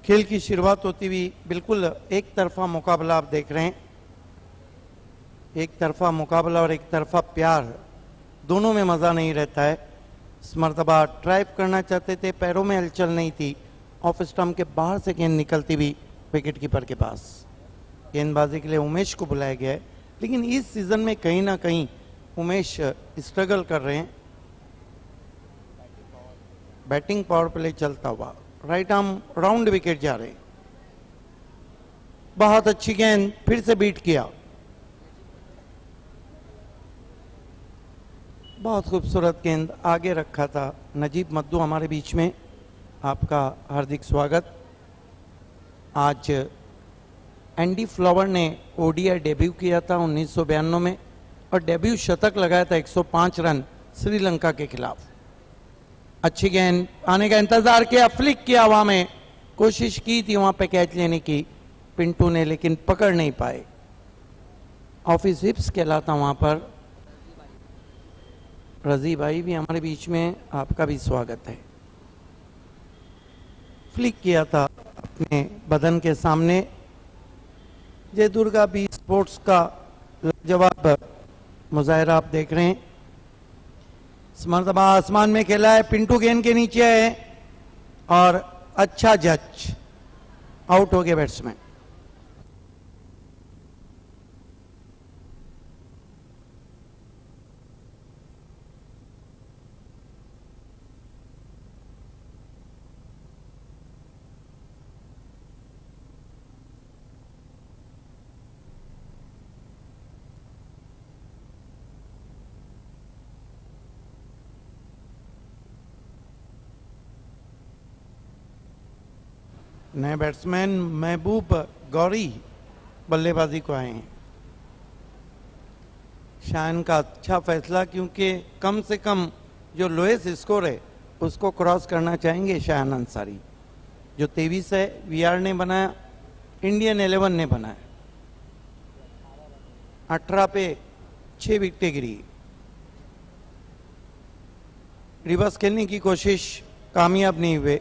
खेल की शुरुआत होती हुई बिल्कुल एक तरफा मुकाबला आप देख रहे हैं। एक तरफा मुकाबला और एक तरफा प्यार, दोनों में मज़ा नहीं रहता है। इस मरतबा ड्राइव करना चाहते थे, पैरों में हलचल नहीं थी। ऑफ स्टंप के बाहर से गेंद निकलती हुई विकेट कीपर के पास। गेंदबाजी के लिए उमेश को बुलाया गया है, लेकिन इस सीजन में कहीं ना कहीं उमेश स्ट्रगल कर रहे हैं। बैटिंग पावर प्ले चलता हुआ, राइट आर्म राउंड विकेट जा रहे हैं। बहुत अच्छी गेंद, फिर से बीट किया। बहुत खूबसूरत गेंद आगे रखा था। नजीब मद्दू हमारे बीच में, आपका हार्दिक स्वागत। आज एंडी फ्लावर ने ओडीआई डेब्यू किया था 1992 में और डेब्यू शतक लगाया था 105 रन श्रीलंका के खिलाफ। अच्छी गेंद आने का इंतजार किया, फ्लिक किया हवा में, कोशिश की थी वहां पे कैच लेने की पिंटू ने, लेकिन पकड़ नहीं पाए। ऑफिस हिप्स कहलाता वहां पर। रजी भाई भी हमारे बीच में, आपका भी स्वागत है। फ्लिक किया था अपने बदन के सामने। जय दुर्गा बी स्पोर्ट्स का जवाब मुजाहरा आप देख रहे हैं। मरतबा आसमान में खेला है, पिंटू गेंद के नीचे है और अच्छा जज, आउट हो गए बैट्समैन। नए बैट्समैन महबूब गौरी बल्लेबाजी को आए हैं। शान का अच्छा फैसला, क्योंकि कम से कम जो लोएस्ट स्कोर है उसको क्रॉस करना चाहेंगे शान अंसारी। जो 23 है वीआर ने बनाया, इंडियन 11 ने बनाया। 18 पे 6 विकेटें गिरी। रिवर्स खेलने की कोशिश कामयाब नहीं हुए।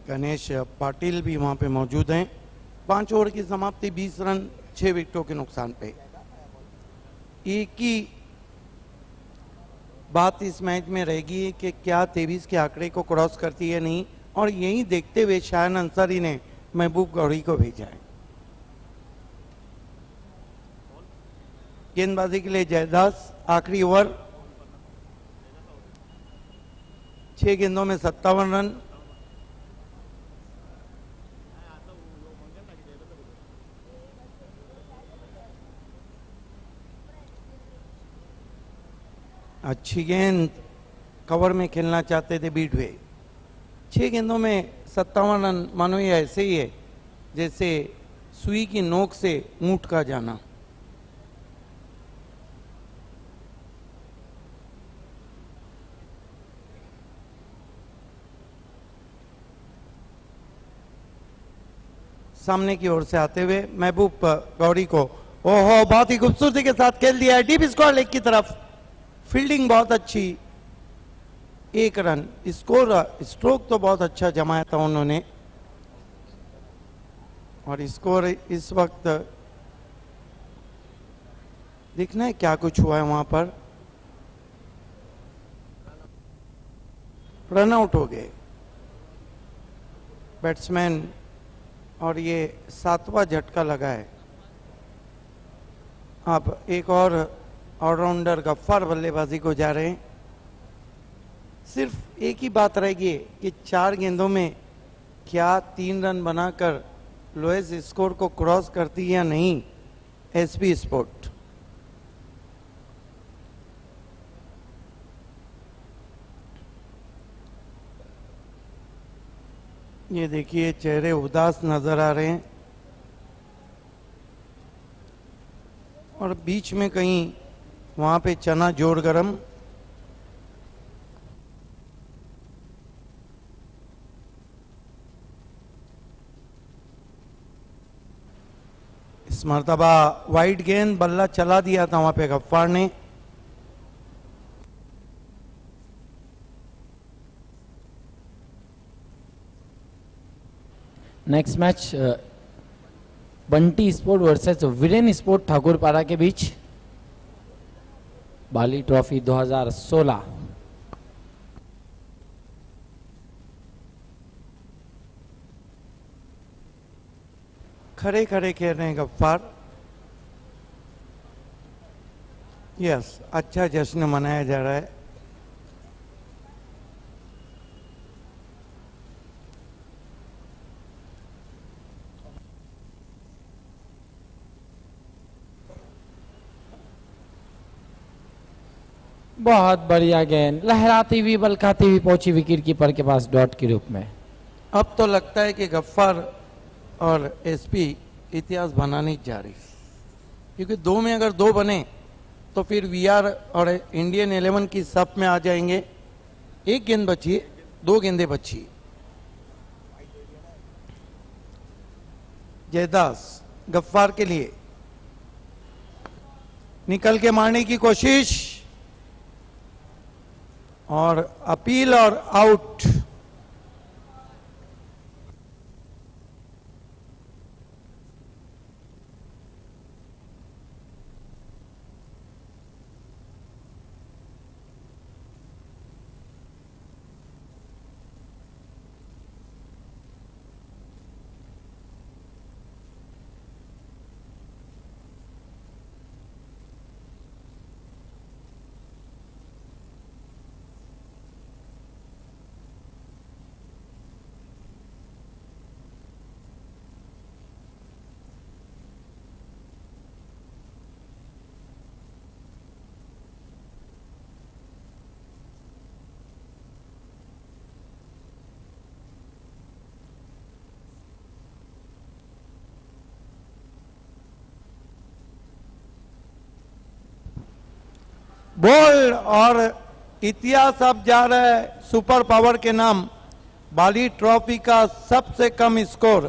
गणेश पाटिल भी वहां पे मौजूद हैं। 5 ओवर की समाप्ति 20 रन 6 विकेटों के नुकसान पे। एक ही बात इस मैच में रहेगी कि क्या 23 के आंकड़े को क्रॉस करती है नहीं, और यही देखते हुए शायन अंसारी ने महबूब गौरी को भेजा है। गेंदबाजी के लिए जयदास, आखिरी ओवर 6 गेंदों में 57 रन। अच्छी गेंद, कवर में खेलना चाहते थे बीडवे। 6 गेंदों में 57 रन, मानो ये ऐसे ही है जैसे सुई की नोक से ऊंट का जाना। सामने की ओर से आते हुए महबूब गौरी को, ओहो, बहुत ही खूबसूरती के साथ खेल दिया है डीप स्कोर लेग की तरफ। फील्डिंग बहुत अच्छी, 1 रन। स्कोर स्ट्रोक तो बहुत अच्छा जमाया था उन्होंने, और स्कोर इस वक्त देखना है क्या कुछ हुआ है वहां पर। रन आउट हो गए बैट्समैन, और ये 7वां झटका लगा है। अब एक और ऑलराउंडर गफ्फार बल्लेबाजी को जा रहे हैं। सिर्फ एक ही बात रहेगी कि 4 गेंदों में क्या 3 रन बनाकर लोएस्ट स्कोर को क्रॉस करती या नहीं एसपी स्पोर्ट। ये देखिए चेहरे उदास नजर आ रहे हैं, और बीच में कहीं वहां पे चना जोर गरम। इस मर्तबा वाइड गेंद, बल्ला चला दिया था वहां पे गफ्फार ने। Next match Bunty sport versus Viren sport Thakurpara के बीच, बाली ट्रॉफी 2016। खड़े खड़े खेल रहे हैं गफ्फार। यस, अच्छा जश्न मनाया जा रहा है। बहुत बढ़िया गेंद, लहराती हुई बलकाती हुई पहुंची विकेट कीपर के पास डॉट के रूप में। अब तो लगता है कि गफ्फार और एसपी इतिहास बनाने जा रही, क्योंकि 2 में अगर 2 बने तो फिर वीआर और इंडियन 11 की सब में आ जाएंगे। 1 गेंद बची है, 2 गेंदें बची। जयदास गफ्फार के लिए निकल के मारने की कोशिश, और अपील और आउट। बॉल, और इतिहास अब जा रहा है सुपर पावर के नाम। बाली ट्रॉफी का सबसे कम स्कोर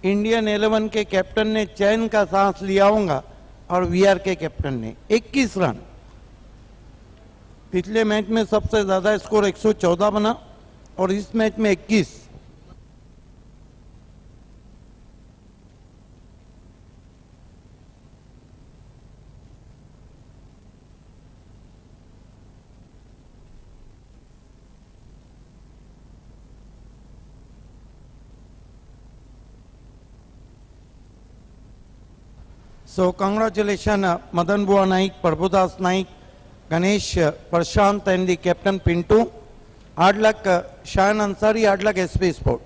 इंडियन 11 के कैप्टन ने चैन का सांस लिया होगा, और वीआर के कैप्टन ने 21 रन। पिछले मैच में सबसे ज्यादा स्कोर 114 बना, और इस मैच में 21। So congratulations Madan Bua Naik, Prabhudas Naik, Ganesh, Prashant and the captain Pintu. Hard luck Shayan Ansari, hard luck SP Sport.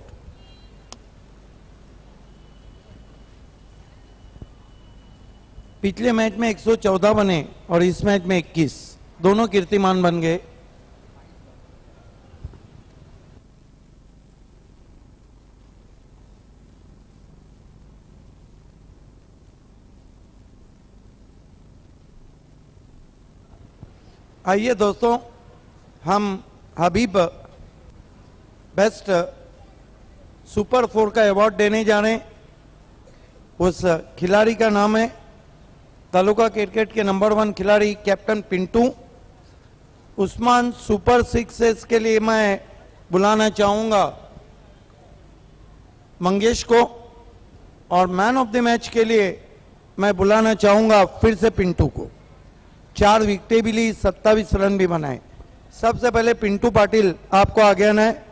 पिछले मैच में 114 बने और इस मैच में 21, दोनों कीर्तिमान बन गए। आइए दोस्तों, हम हबीब बेस्ट सुपर 4 का अवार्ड देने जा रहे हैं। उस खिलाड़ी का नाम है तालुका क्रिकेट के नंबर 1 खिलाड़ी कैप्टन पिंटू। उस्मान सुपर 6 के लिए मैं बुलाना चाहूंगा मंगेश को, और मैन ऑफ द मैच के लिए मैं बुलाना चाहूंगा फिर से पिंटू को। 4 विकेटें भी ली, 27 रन भी बनाए। सबसे पहले पिंटू पाटिल आपको आज्ञा है,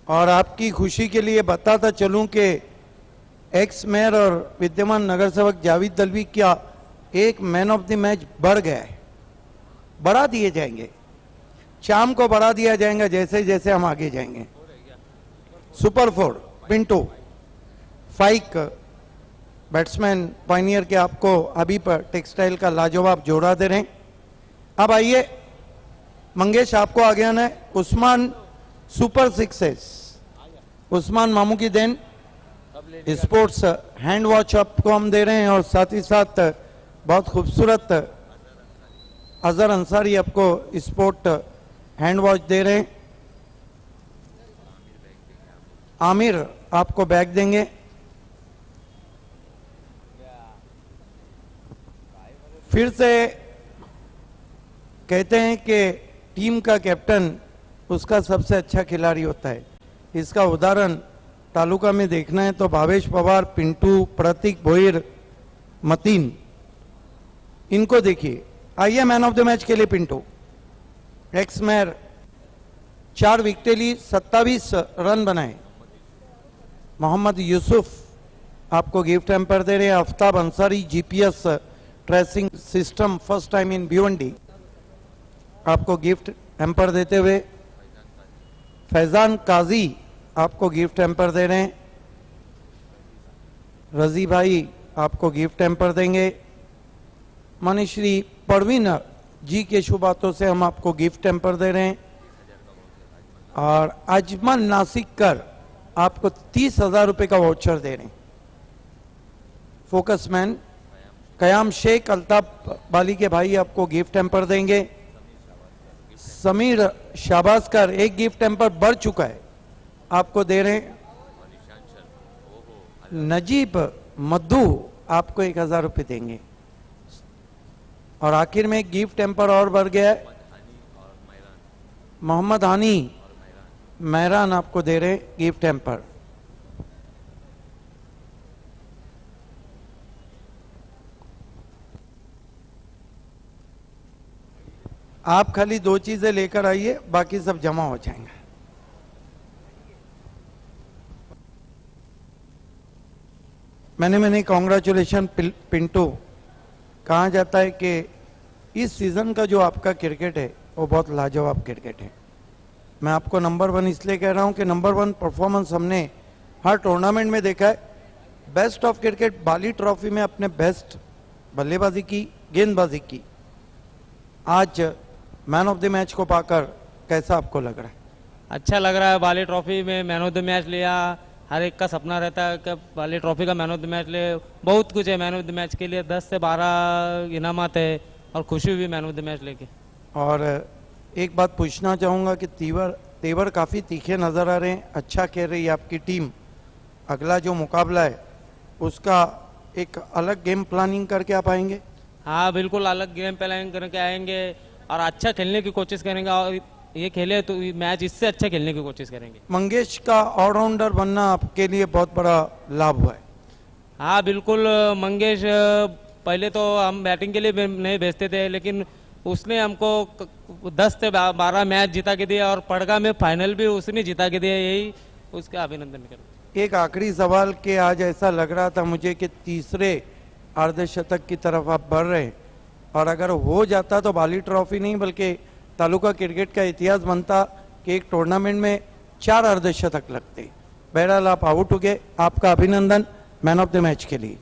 और आपकी खुशी के लिए बताता चलूं कि एक्स मेयर और विद्यमान नगर सेवक जावेद दलवी का एक मैन ऑफ द मैच बढ़ गया है, बढ़ा दिए जाएंगे, शाम को बढ़ा दिया जाएगा जैसे जैसे हम आगे जाएंगे। सुपर 4 पिंटू, फाइक बैट्समैन पायनियर के आपको अभी पर टेक्सटाइल का लाजवाब जोड़ा दे रहे हैं। अब आइए मंगेश, आपको आगे आना है। उस्मान सुपर 6, उस्मान मामू की देन स्पोर्ट्स हैंड वॉच आपको हम दे रहे हैं, और साथ ही साथ बहुत खूबसूरत अजहर अंसारी आपको स्पोर्ट हैंड वॉच दे रहे हैं। आमिर आपको बैग देंगे। फिर से कहते हैं कि टीम का कैप्टन उसका सबसे अच्छा खिलाड़ी होता है। इसका उदाहरण तालुका में देखना है तो भावेश पवार, पिंटू, प्रतीक भोईर, मतीन, इनको देखिए। आइए मैन ऑफ द मैच के लिए पिंटू। एक्स मेयर 4 विकेटें ली, 27 रन बनाए। मोहम्मद यूसुफ आपको गिफ्ट हैम्पर दे रहे हैं। Aftab Ansari GPS tracing system first time in Bhiwandi आपको गिफ्ट हैम्पर देते हुए। फैजान काजी आपको गिफ्ट हैम्पर दे रहे हैं। रजी भाई आपको गिफ्ट हैम्पर देंगे। मनीश्री परवीन जी के शुभ बातों से हम आपको गिफ्ट हैम्पर दे रहे हैं। और अजमन नासिककर आपको 30,000 रुपए का वाउचर दे रहे हैं। फोकसमैन कयाम शेख अल्ताफ बाली के भाई आपको गिफ्ट हैम्पर देंगे। समीर शाबाजकर एक गिफ्ट हैम्पर बढ़ चुका है, आपको दे रहे हैं। नजीब मद्दू आपको 1,000 रुपए देंगे। और आखिर में एक गिफ्ट हैम्पर और बढ़ गया है, मोहम्मद हानी मेहरान आपको दे रहे हैं गिफ्ट हैम्पर। आप खाली 2 चीजें लेकर आइए, बाकी सब जमा हो जाएंगे। मैंने कॉन्ग्रेचुलेशन पिंटू। कहा जाता है कि इस सीजन का जो आपका क्रिकेट है वो बहुत लाजवाब क्रिकेट है। मैं आपको नंबर 1 इसलिए कह रहा हूं कि नंबर 1 परफॉर्मेंस हमने हर टूर्नामेंट में देखा है। Best of cricket Bali trophy में अपने बेस्ट बल्लेबाजी की, गेंदबाजी की। आज मैन ऑफ द मैच को पाकर कैसा आपको लग रहा है? अच्छा लग रहा है। बाली ट्रॉफी में मैन ऑफ द मैच लिया। हर एक का सपना रहता है कि बाली ट्रॉफी का मैन ऑफ द मैच ले। बहुत कुछ है मैन ऑफ द मैच के लिए, 10 से 12 इनामात है और खुशी हुई मैन ऑफ द मैच लेके। और एक बात पूछना चाहूँगा कि तेवर काफ़ी तीखे नज़र आ रहे हैं। अच्छा खेल रही है आपकी टीम। अगला जो मुकाबला है उसका एक अलग गेम प्लानिंग करके आप आएंगे? हाँ बिल्कुल, अलग गेम प्लानिंग करके आएंगे और अच्छा खेलने की कोशिश करेंगे। और ये खेले तो मैच इससे अच्छा खेलने की कोशिश करेंगे। मंगेश का ऑलराउंडर बनना आपके लिए बहुत बड़ा लाभ हुआ है। हाँ बिल्कुल, मंगेश पहले तो हम बैटिंग के लिए नहीं भेजते थे, लेकिन उसने हमको 10 से 12 मैच जिता के दिया और पड़गा में फाइनल भी उसने जिता के दिया। यही उसका अभिनंदन करूँ। एक आखिरी सवाल कि आज ऐसा लग रहा था मुझे कि तीसरे अर्धशतक की तरफ आप बढ़ रहे हैं, और अगर हो जाता तो बाली ट्रॉफी नहीं बल्कि तालुका क्रिकेट का इतिहास बनता कि एक टूर्नामेंट में 4 अर्धशतक लगते। बहरहाल आप आउट हो गए, आपका अभिनंदन मैन ऑफ द मैच के लिए।